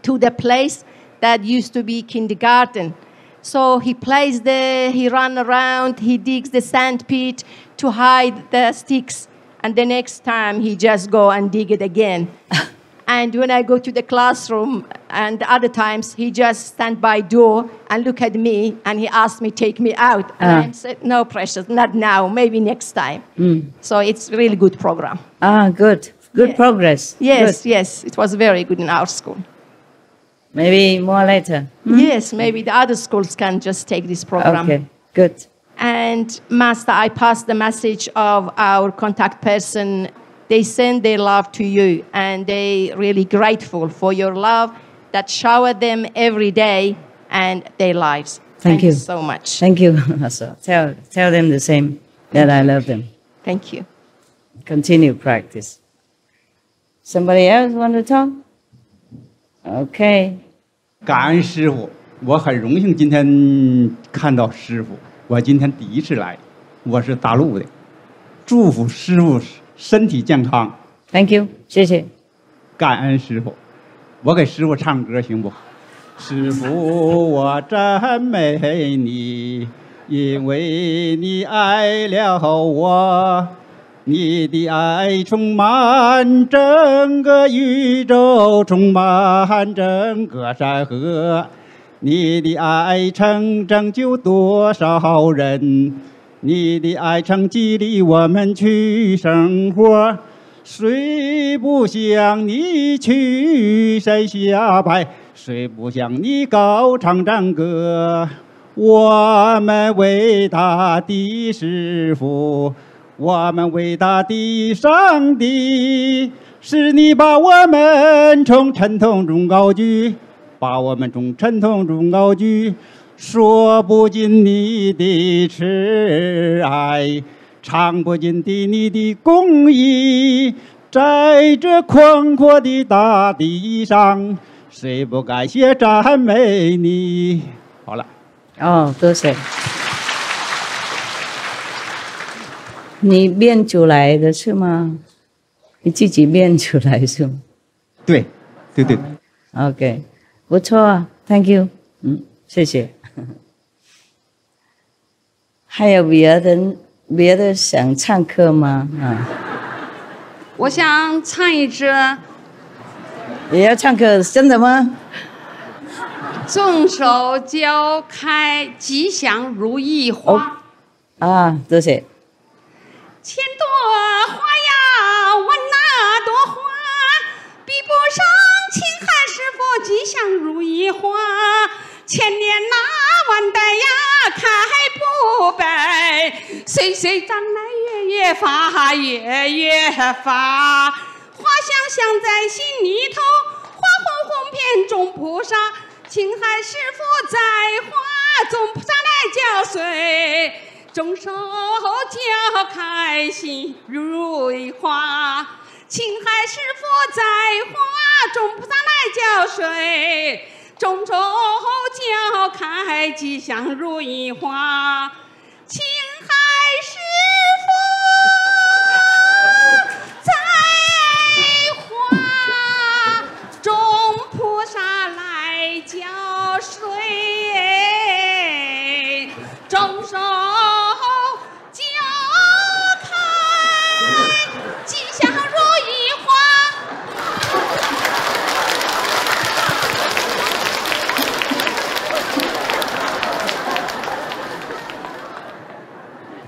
to the place that used to be kindergarten. So he plays there, he runs around, he digs the sand pit to hide the sticks, and the next time he just go and dig it again. And when I go to the classroom, and other times he just stand by door and look at me, and he asks me, take me out. And I said, no, precious, not now, maybe next time. So it's a really good program. Good. Good progress. Yes, Good. yes, it was very good in our school. Maybe more later. Yes, maybe the other schools can just take this program. Okay, good. And Master, I passed the message of our contact person. They send their love to you, and they really grateful for your love that shower them every day and their lives. Thank you so much. Thank you. So tell them the same, that I love them. Thank you. Continue practice. Somebody else want to talk? Okay. 感恩师父，我很荣幸今天看到师父。我今天第一次来，我是大陆的，祝福师傅身体健康。Thank you， 谢谢，感恩师傅。我给师傅唱歌行不？师傅，我赞美你，因为你爱了我。你的爱充满整个宇宙，充满整个山河。你的爱曾拯救多少人？你的爱曾激励我们去生活。谁不向你屈身下拜？谁不向你高唱赞歌？我们伟大的师父，我们伟大的上帝，是你把我们从沉痛中高举，把我们从沉痛中高举，说不尽你的慈爱，唱不尽的你的公义，在这宽阔的大地上，谁不感谢赞美你？好了。哦，多谢。你练出来的是吗？你自己练出来是吗？对，对对。OK， 不错啊 ，Thank you， 谢谢。还有别的想唱歌吗？我想唱一支。也要唱歌，真的吗？众手交开，吉祥如意花。啊，多谢。千朵花呀，问那朵花，比不上青海师傅吉祥如意花。千年那万代呀，开不败，岁岁长来月月发，月月发。花香香在心里头，花红红遍众菩萨。青海师傅在花，众菩萨来浇水。众手交开，心如花。青海师傅在花，众菩萨来浇水。众手交开，吉祥如意花。青海师傅在花，众菩萨来浇水。众手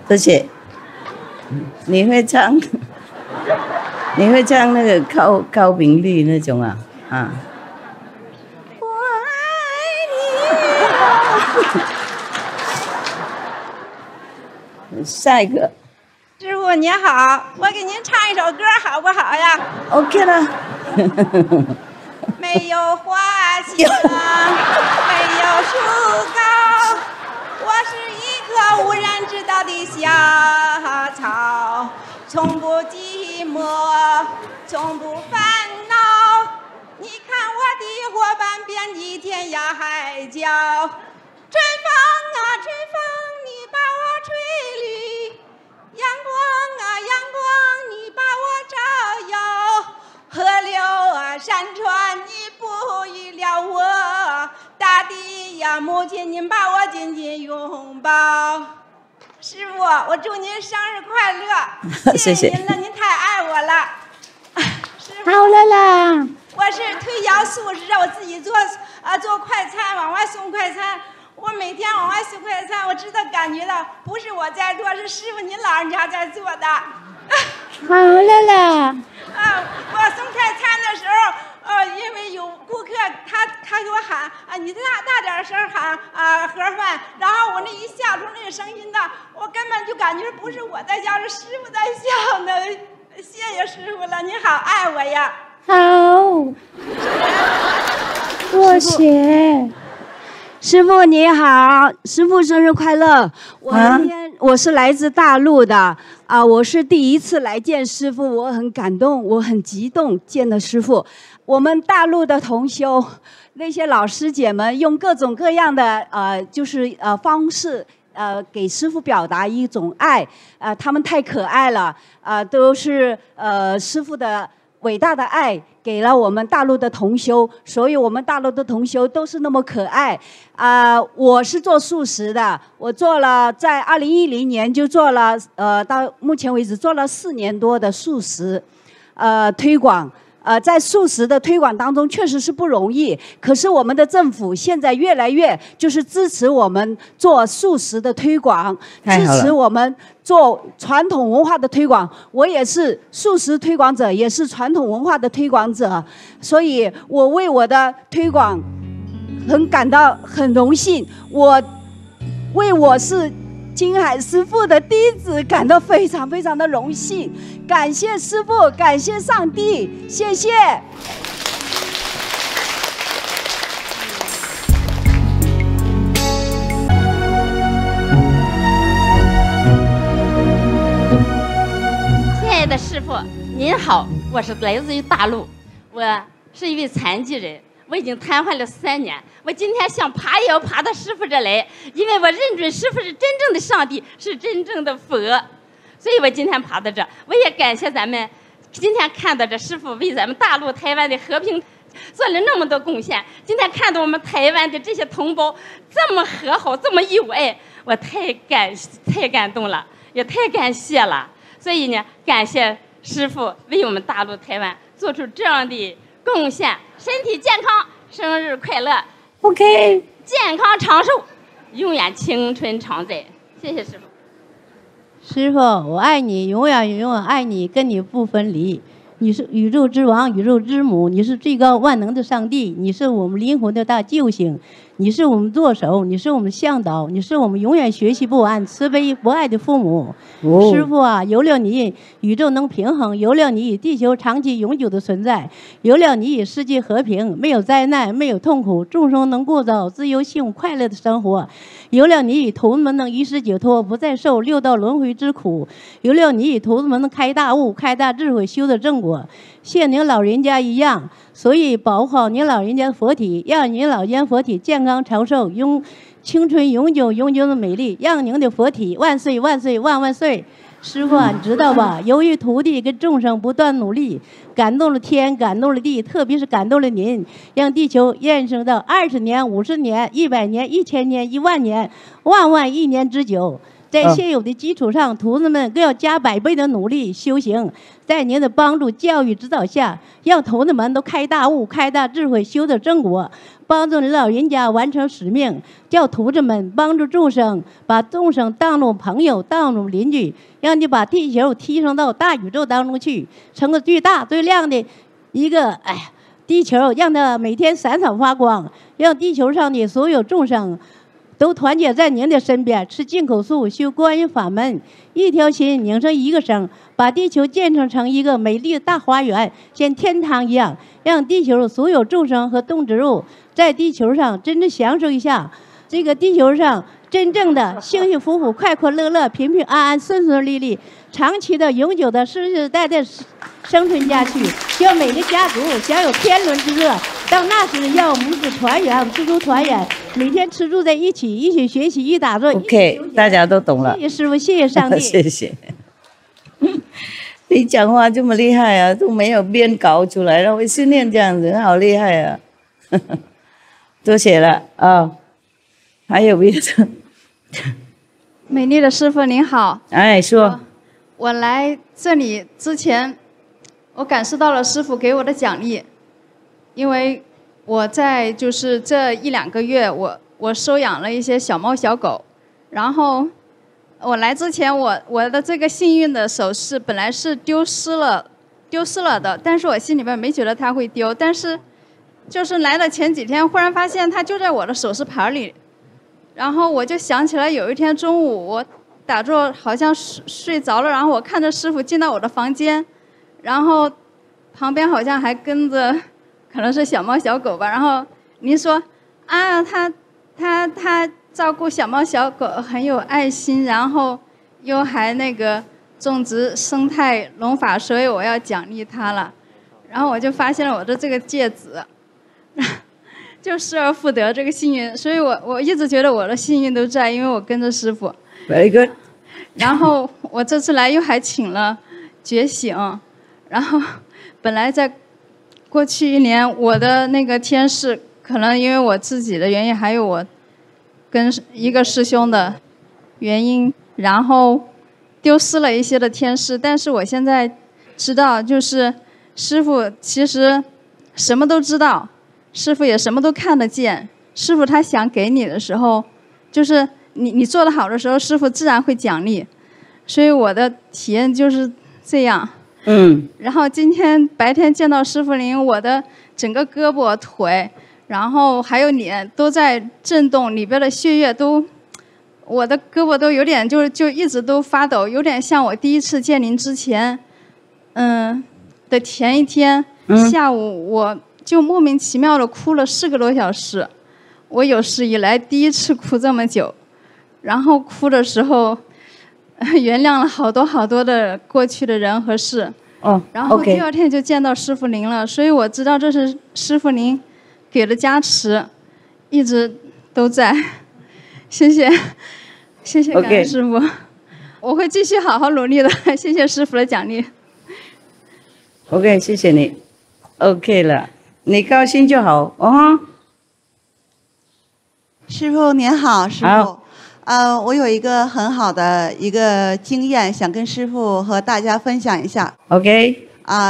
多谢。你会唱那个高频率那种啊？啊。我爱你。下一个。师傅您好，我给您唱一首歌好不好呀 ？OK 了。没有花香，没有树高，我是一棵无人知道的小草，从不寂寞，从不烦恼。你看我的伙伴遍地天涯海角，春风啊春风，你把我吹绿；阳光啊阳光，你把我照耀。河流啊山川，你哺育了我；大地呀母亲，您把我紧紧拥抱。师傅，我祝您生日快乐！谢谢您了，您太爱我了。好了啦。我是推销素食，我自己做快餐，往外送快餐。我每天往外送快餐，我知道感觉到不是我在做，是师傅您老人家在做的。好了啦。我送快餐的时候，因为有顾客，他给我喊你大点声喊盒饭，然后我那一笑出那个声音呢，我根本就感觉不是我在笑，是师傅在笑呢。谢谢师傅了，您好爱我呀。好，多谢。师傅你好，师傅生日快乐！我是来自大陆的我是第一次来见师傅，我很感动，我很激动见了师傅。我们大陆的同修，那些老师姐们用各种各样的方式给师父表达一种爱，他们太可爱了，都是师父的伟大的爱给了我们大陆的同修，所以我们大陆的同修都是那么可爱。我是做素食的，我做了在2010年就做了，到目前为止做了4年多的素食，推广。在素食的推广当中确实是不容易，可是我们的政府现在越来越就是支持我们做素食的推广，支持我们做传统文化的推广。我也是素食推广者，也是传统文化的推广者，所以我为我的推广感到很荣幸。我为我是金海师父的弟子感到非常非常的荣幸，感谢师父，感谢上帝，谢谢。亲爱的师父，您好，我是来自于大陆，我是一位残疾人。我已经瘫痪了3年，我今天想爬也要爬到师父这来，因为我认准师父是真正的上帝，是真正的佛，所以我今天爬到这。我也感谢咱们今天看到这师父为咱们大陆台湾的和平做了那么多贡献。今天看到我们台湾的这些同胞这么和好，这么有爱，我太感动了，也太感谢了。所以呢，感谢师父为我们大陆台湾做出这样的贡献，身体健康，生日快乐 ，OK， 健康长寿，永远青春常在。谢谢师父。师父，我爱你，永远永远爱你，跟你不分离。你是宇宙之王，宇宙之母，你是最高万能的上帝，你是我们灵魂的大救星，你是我们舵手，你是我们向导，你是我们永远学习不完、慈悲博爱的父母。师父啊，有了你，宇宙能平衡；有了你，地球长期永久的存在；有了你，世界和平，没有灾难，没有痛苦，众生能过着自由、幸福、快乐的生活；有了你，徒子们能一世解脱，不再受6道轮回之苦；有了你，徒子们能开大悟、开大智慧，修得正果。像您老人家一样，所以保护好您老人家的佛体，让您老人家佛体健康长寿，青春永久的美丽，让您的佛体万岁万岁万万岁！师父啊，你知道吧？由于徒弟跟众生不断努力，感动了天，感动了地，特别是感动了您，让地球延伸到20年、50年、100年、1000年、10000年、万亿年之久。在现有的基础上，徒子们更要加100倍的努力修行，在您的帮助、教育、指导下，让徒子们都开大悟、开大智慧，修得正果，帮助您老人家完成使命，叫徒子们帮助众生，把众生当作朋友、当作邻居，让你把地球提升到大宇宙当中去，成个最大最亮的一个地球，让它每天闪闪发光，让地球上的所有众生都团结在您的身边，吃净口素，修观音法门，一条心拧成一个绳，把地球建成一个美丽的大花园，像天堂一样，让地球所有众生和动植物在地球上真正享受一下这个地球上真正的幸幸福福、快快乐乐、平平安安、顺顺利利，长期的、永久的、世世代代生存下去，叫每个家族享有天伦之乐。到那时，要母子团圆，师徒团圆，每天吃住在一起，一起学习，一打坐。OK， 大家都懂了。谢谢师父，谢谢上帝。谢谢。你讲话这么厉害啊，都没有编稿出来，让我训练这样子，好厉害啊！多谢了啊。还有别的？美丽的师父您好。哎，说。我来这里之前，我感受到了师父给我的奖励，因为我在就是这1-2个月，我收养了一些小猫小狗，然后我来之前，我的这个幸运的首饰本来是丢失了的，但是我心里边没觉得它会丢，但是就是来的前几天，忽然发现它就在我的首饰盘里，然后我就想起来有一天中午我打坐好像睡着了，然后我看着师父进到我的房间，然后旁边好像还跟着可能是小猫小狗吧，然后您说啊，他照顾小猫小狗很有爱心，然后又还那个种植生态农法，所以我要奖励他了。然后我就发现了我的这个戒指，就失而复得这个幸运，所以我一直觉得我的幸运都在，因为我跟着师傅。Very good。然后我这次来又还请了觉醒，然后本来在过去1年我的那个天使，可能因为我自己的原因，还有我跟一个师兄的原因，然后丢失了一些的天使。但是我现在知道，就是师傅其实什么都知道，师傅也什么都看得见。师傅他想给你的时候，就是你做得好的时候，师傅自然会奖励。所以我的体验就是这样。然后今天白天见到师傅灵，我的整个胳膊腿，然后还有脸都在震动，里边的血液都，我的胳膊都有点就一直都发抖，有点像我第一次见您之前，的前一天下午，我就莫名其妙的哭了4个多小时，我有史以来第一次哭这么久，然后哭的时候。原谅了好多的过去的人和事，然后第2天就见到师父灵了，所以我知道这是师父灵给的加持，一直都在。谢谢感恩师父，我会继续好好努力的。谢谢师父的奖励。OK， 谢谢你。OK 了，你高兴就好哦。师父您好，师父。我有一个很好的一个经验，想跟师父和大家分享一下。OK。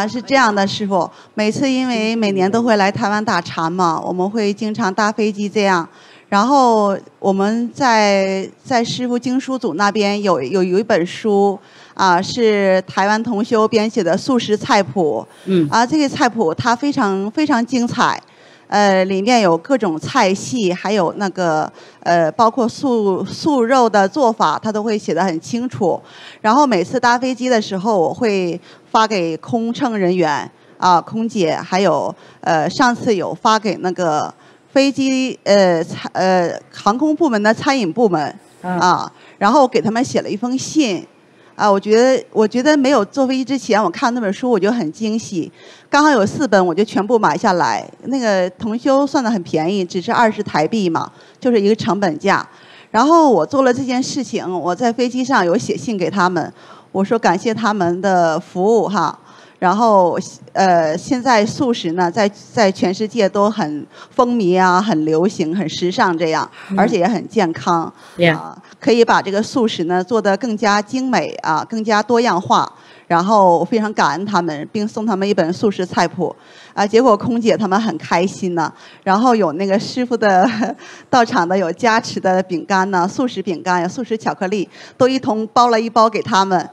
是这样的，师父，每次因为每年都会来台湾打禅嘛，我们会经常搭飞机这样。然后我们在师父经书组那边有一本书是台湾同修编写的素食菜谱。这个菜谱它非常非常精彩。里面有各种菜系，还有那个包括素肉的做法，它都会写得很清楚。然后每次搭飞机的时候，我会发给空乘人员空姐，还有上次有发给那个飞机航空部门的餐饮部门然后给他们写了一封信。我觉得没有坐飞机之前，我看那本书我就很惊喜，刚好有4本，我就全部买下来。那个同修算得很便宜，只是20台币嘛，就是一个成本价。然后我做了这件事情，我在飞机上有写信给他们，我说感谢他们的服务哈。然后现在素食呢，在全世界都很风靡很流行，很时尚这样，而且也很健康。可以把这个素食呢做得更加精美更加多样化。然后我非常感恩他们，并送他们一本素食菜谱结果空姐他们很开心呢。然后有那个师傅的到场的有加持的饼干呢，素食饼干、有素食巧克力，都一同包了1包给他们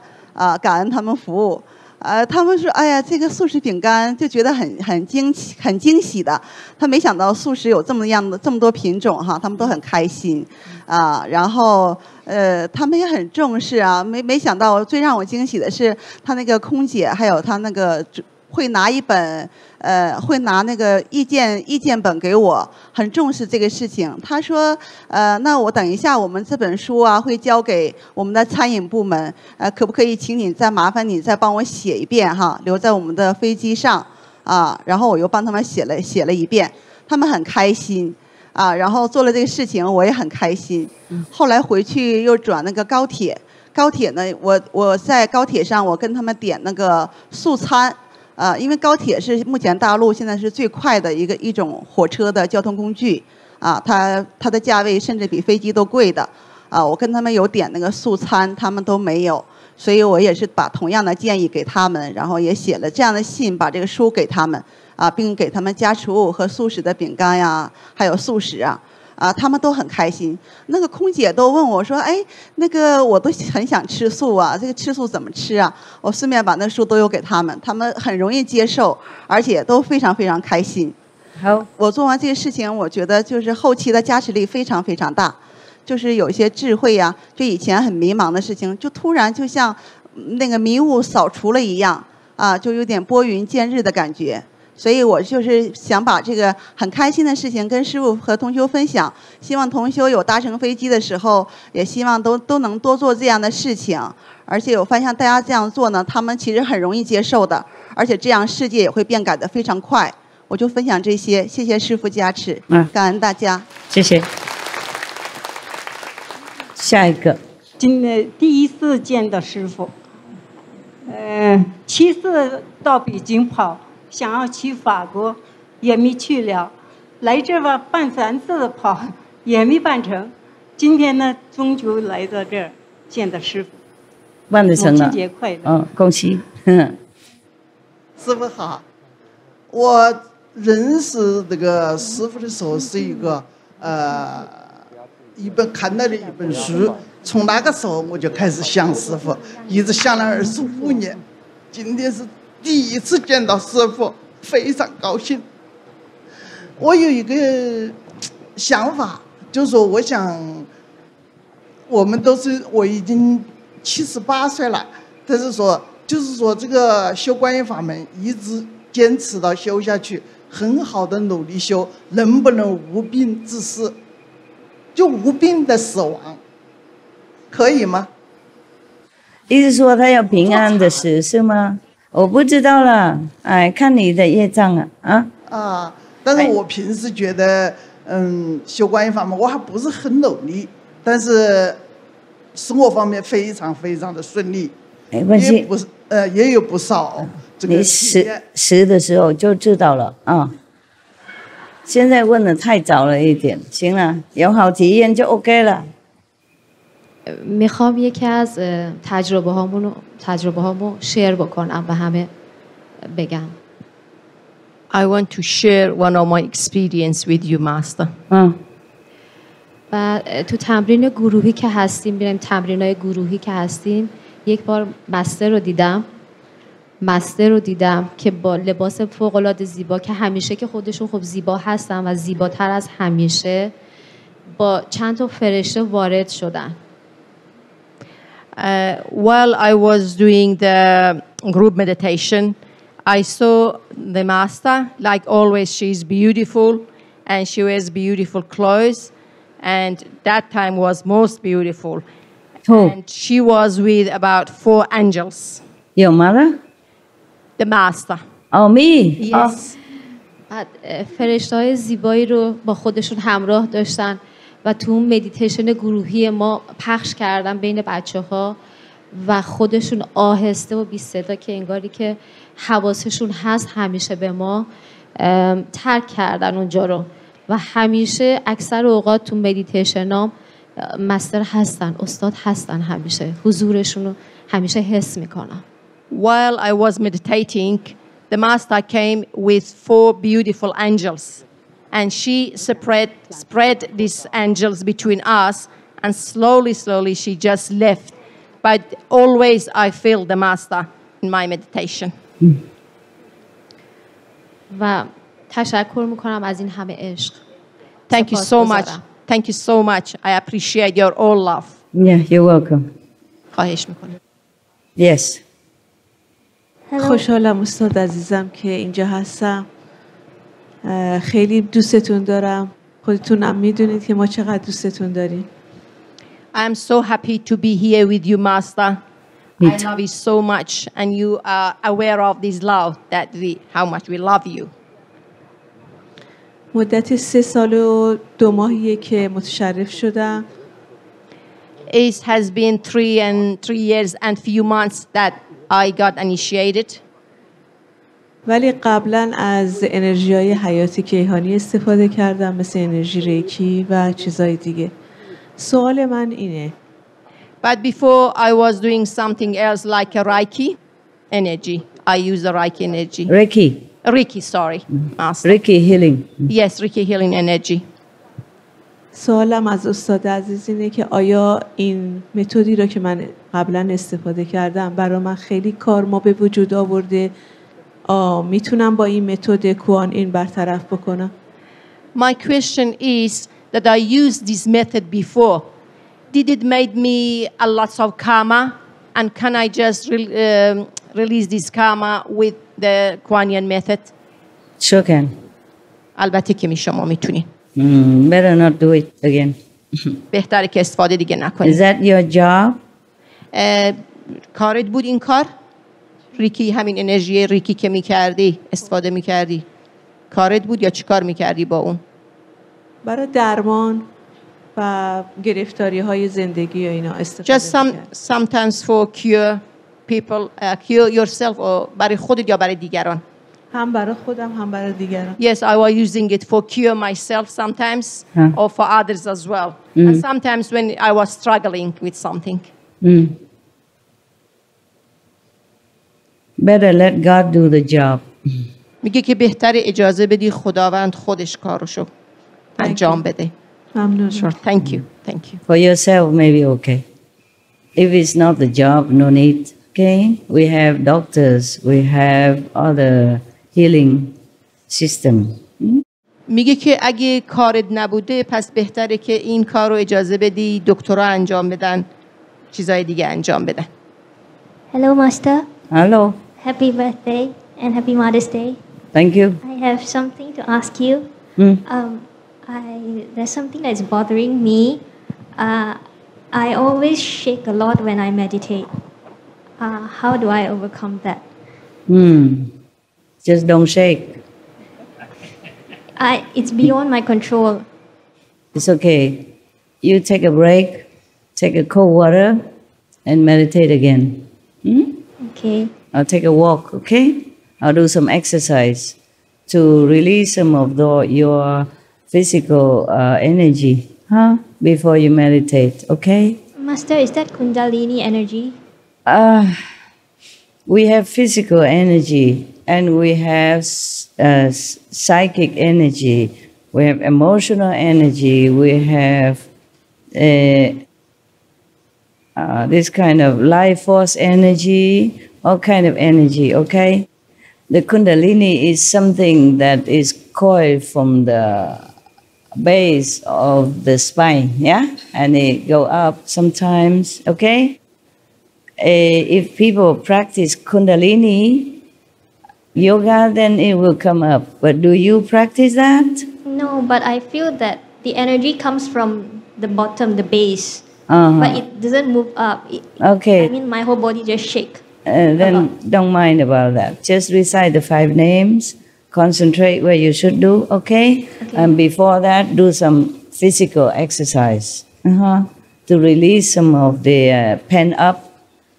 感恩他们服务。他们说：“哎呀，这个素食饼干就觉得很惊喜的。他没想到素食有这么多品种哈，他们都很开心然后他们也很重视没想到最让我惊喜的是，他那个空姐还有他那个会拿一本会拿那个意见本给我，很重视这个事情。他说那我等一下我们这本书会交给我们的餐饮部门，可不可以请你麻烦你再帮我写一遍哈，留在我们的飞机上然后我又帮他们写了一遍，他们很开心然后做了这个事情我也很开心。后来回去又转那个高铁呢，我在高铁上我跟他们点那个素餐。因为高铁是目前大陆现在是最快的一种火车的交通工具它的价位甚至比飞机都贵的我跟他们有点那个素餐，他们都没有，所以我也是把同样的建议给他们，然后也写了这样的信，把这个书给他们并给他们加持物和素食的饼干还有素食他们都很开心。那个空姐都问我说：“哎，那个我都很想吃素这个吃素怎么吃我顺便把那书都有给他们，他们很容易接受，而且都非常非常开心。好，我做完这个事情，我觉得就是后期的加持力非常非常大，就是有一些智慧就以前很迷茫的事情，就突然就像那个迷雾扫除了一样就有点拨云见日的感觉。所以我就是想把这个很开心的事情跟师父和同修分享，希望同修有搭乘飞机的时候，也希望都能多做这样的事情。而且我发现大家这样做呢，他们其实很容易接受的，而且这样世界也会变改得非常快。我就分享这些，谢谢师父加持，感恩大家。谢谢。下一个。第一次见到师父，7次到北京跑，想要去法国，也没去了。来这吧办3次跑，也没办成。今天呢，终究来到这儿见到师父。办得成了。母亲节快乐！恭喜。师父好，我认识这个师父的时候是一个看到的一本书，从那个时候我就开始想师父，一直想了25年。今天是第一次见到师父，非常高兴。我有一个想法，就是说我想，我已经78岁了，但是说就是说这个修观音法门一直坚持到修下去，很好的努力修，能不能无病致死？就无病的死亡，可以吗？意思说他要平安的死是吗？我不知道了，哎，看你的业障了啊。但是我平时觉得，修观音法门我还不是很努力，但是生活方面非常非常的顺利。没关系，也有不少这个你死的时候就知道了啊。现在问的太早了一点，行了，有好体验就 OK 了。میخوام یکی از تجربه هامو شیر بکنم و همه بگم. I want to share one of my experience with you, Master. و تو تمرین گروهی که هستیم، بریم تمرینای گروهی که هستیم، یک بار مستر رو دیدم که با لباس فوق‌العاده زیبا که همیشه که خودشون خب زیبا هستن و زیباتر از همیشه، با چند تا فرشته وارد شدن. While I was doing the group meditation, I saw the Master. Like always, she's beautiful, and she wears beautiful clothes, and that time was most beautiful. And she was with about 4 angels. Your mother? The Master. Oh, me? Yes. فرشته‌های زیبایی رو با خودشون همراه داشتن و تو اون مدیتیشن گروهی ما پخش کردن بین بچه‌ها و خودشون آهسته و بی صدا که انگاری که حواسشون هست همیشه به ما ترک کردن اونجا رو و همیشه اکثر اوقات تو مدیتیشنام مستر هستن، استاد هستن، همیشه حضورشون رو همیشه حس میکنم. While I was meditating, the Master came with 4 beautiful angels, and she spread these angels between us, and slowly she just left. But always I feel the Master in my meditation. و تشکر میکنم از این همه عشق. Thank you so much. Thank you so much. I appreciate your all love. Yeah, you're welcome. خواهش میکنم. Yes. خوشحالم استاد عزیزم که اینجا هستم. خیلی دوستتون دارم. خودتونم میدونید که ما چقدر دوستتون داریم. I am so happy to be here with you, Master. I love you so much, and you are aware of this love that how much we love you. مدت 3 سال و 2 ماهیه که متشرف شدم. It has been 3 years and few months that I got initiated. ولی قبلا از انرژی‌های حیاتی کیهانی استفاده کردم، مثل انرژی ریکی و چیزای دیگه. سوال من اینه. But before I was doing something else like a Reiki energy. I use the Reiki energy. Reiki, sorry. Master. Reiki healing. Yes, Reiki healing energy. سوالم از استاد عزیز اینه که آیا این متدی رو که من قبلا استفاده کردم برای من خیلی کارما به وجود آورده؟ میتونم با این متد کوان این برطرف بکنم؟ My question is that I used this method before. Did it make me a lot of karma? And can I just release this karma with the Kuan Yin method? Sure can. البته که شما میتونین. Better not do it again. بهتره که استفاده دیگه نکنید. Is that your job? کارت بود این کار؟ ریکی، همین انرژی ریکی که میکردی استفاده میکردی. کارت بود یا چیکار میکردی با اون؟ برای درمان و گرفتاری های زندگی یا اینا استفاده Just sometimes for cure people, cure yourself or برای خودت یا برای دیگران؟ هم برای خودم هم برای دیگران. Yes, I was using it for cure myself sometimes or for others as well. And sometimes when I was struggling with something. Better let God do the job. میگه که بهتر اجازه بدی خداوند خودش کارشو انجام بده. ممنون. Sure, thank you. Thank you. For yourself, maybe okay. If it's not the job, no need. Okay? We have doctors. We have other healing system. میگه که اگه کارت نبوده پس بهتره که این کار رو اجازه بدی دکترها انجام بدن، چیزای دیگه انجام بدن. Hello, Master. Hello. Happy birthday and happy Mother's Day. Thank you. I have something to ask you. There's something that's bothering me. I always shake a lot when I meditate. How do I overcome that? Just don't shake. It's beyond my control. It's okay. You take a break, take a cold water, and meditate again. Okay. I'll take a walk, okay? I'll do some exercise to release some of your physical energy before you meditate, okay? Master, is that Kundalini energy? We have physical energy and we have psychic energy. We have emotional energy. We have this kind of life force energy, all kind of energy, okay? The Kundalini is something that is coiled from the base of the spine, yeah? And it go up sometimes, okay? If people practice Kundalini yoga, then it will come up. But do you practice that? No, but I feel that the energy comes from the bottom, the base. But it doesn't move up. Okay. I mean, my whole body just shake. Then don't mind about that. Just recite the 5 names, concentrate where you should do, okay? And before that, do some physical exercise to release some of the pent-up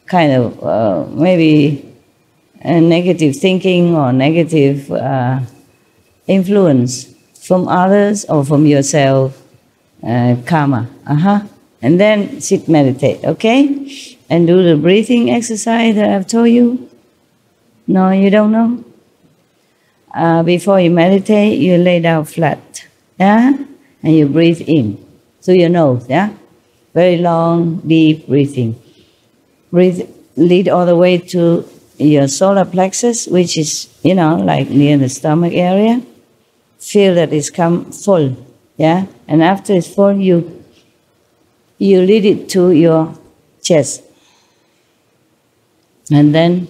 kind of maybe negative thinking or negative influence from others or from yourself, karma. And then sit, meditate, okay? And do the breathing exercise that I've told you. No, you don't know? Before you meditate, you lay down flat, yeah? And you breathe in through your nose, yeah? Very long, deep breathing. Breathe, lead all the way to your solar plexus, which is, like near the stomach area. Feel that it's come full, yeah? And after it's full, you lead it to your chest. And then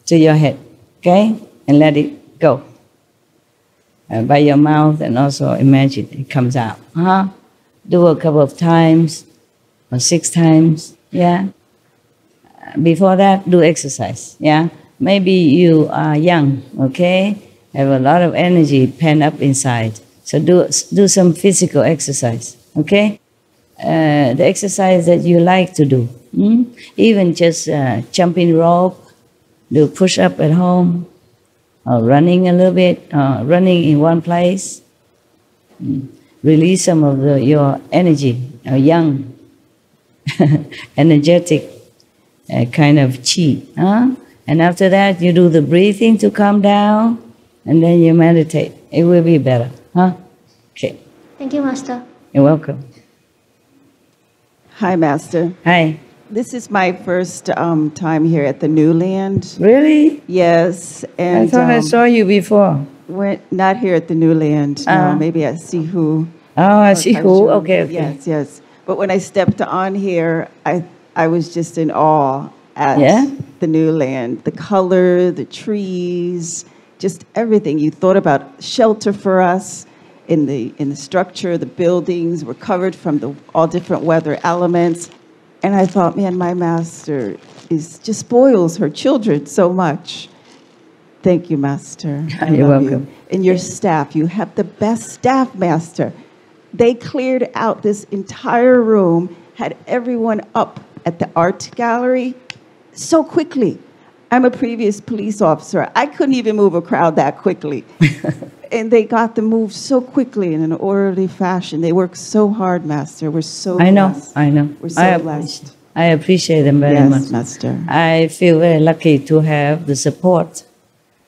to your head, okay? And let it go. By your mouth, and also imagine it comes out. Do a couple of times, or 6 times, yeah? Before that, do exercise, yeah? Maybe you are young, okay? Have a lot of energy pent up inside. So do some physical exercise, okay? The exercise that you like to do. Even just jumping rope, do push-up at home, or running a little bit, running in one place. Release some of your energy, young, energetic kind of chi. And after that, you do the breathing to calm down, and then you meditate. It will be better. Okay. Thank you, Master. You're welcome. Hi, Master. Hi. This is my first time here at the New Land. Really? Yes. And I thought I saw you before. Not here at the New Land. No, maybe at Sihu. Oh, at Sihu. Okay. Yes. But when I stepped on here, I was just in awe at the New Land. The color, the trees, just everything. You thought about shelter for us. In the structure, the buildings were covered from all different weather elements. And I thought, man, my master just spoils her children so much. Thank you, Master. You're welcome. And your staff, you have the best staff, Master. They cleared out this entire room, had everyone up at the art gallery so quickly. I'm a previous police officer. I couldn't even move a crowd that quickly. And they got them moved so quickly in an orderly fashion. They worked so hard, Master. We're so blessed. I know. We're so blessed. I appreciate them very Yes, much. Master. I feel very lucky to have the support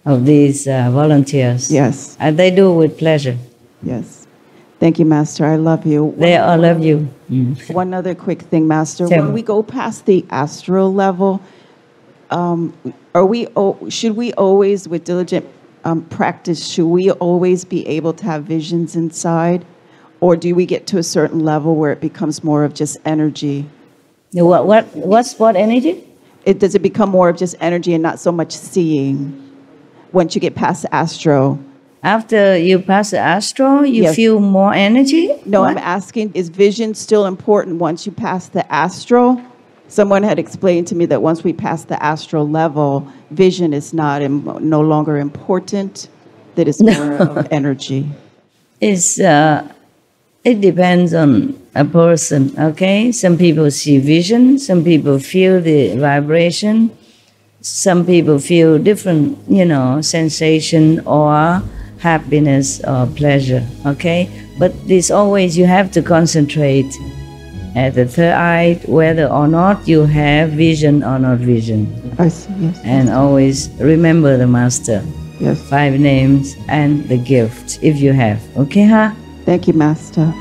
of these volunteers. Yes. And they do with pleasure. Yes. Thank you, Master. I love you. They all love you. One other quick thing, Master. Tell When me. we go past the astral level, should we always, with diligent practice, should we always be able to have visions inside? Or do we get to a certain level where it becomes more of just energy? What energy? Does it become more of just energy and not so much seeing once you get past the astro? After you pass the astral, you Yes. feel more energy? No, What? I'm asking, is vision still important once you pass the astral? Someone had explained to me that once we pass the astral level, vision is no longer important, that it's more of energy. It depends on a person, okay? Some people see vision, some people feel the vibration, some people feel different, sensation or happiness or pleasure, okay? But this always, you have to concentrate at the third eye, whether or not you have vision or not vision. I see, yes. And always remember the Master. Yes. 5 names and the gift, if you have. Okay, huh? Thank you, Master.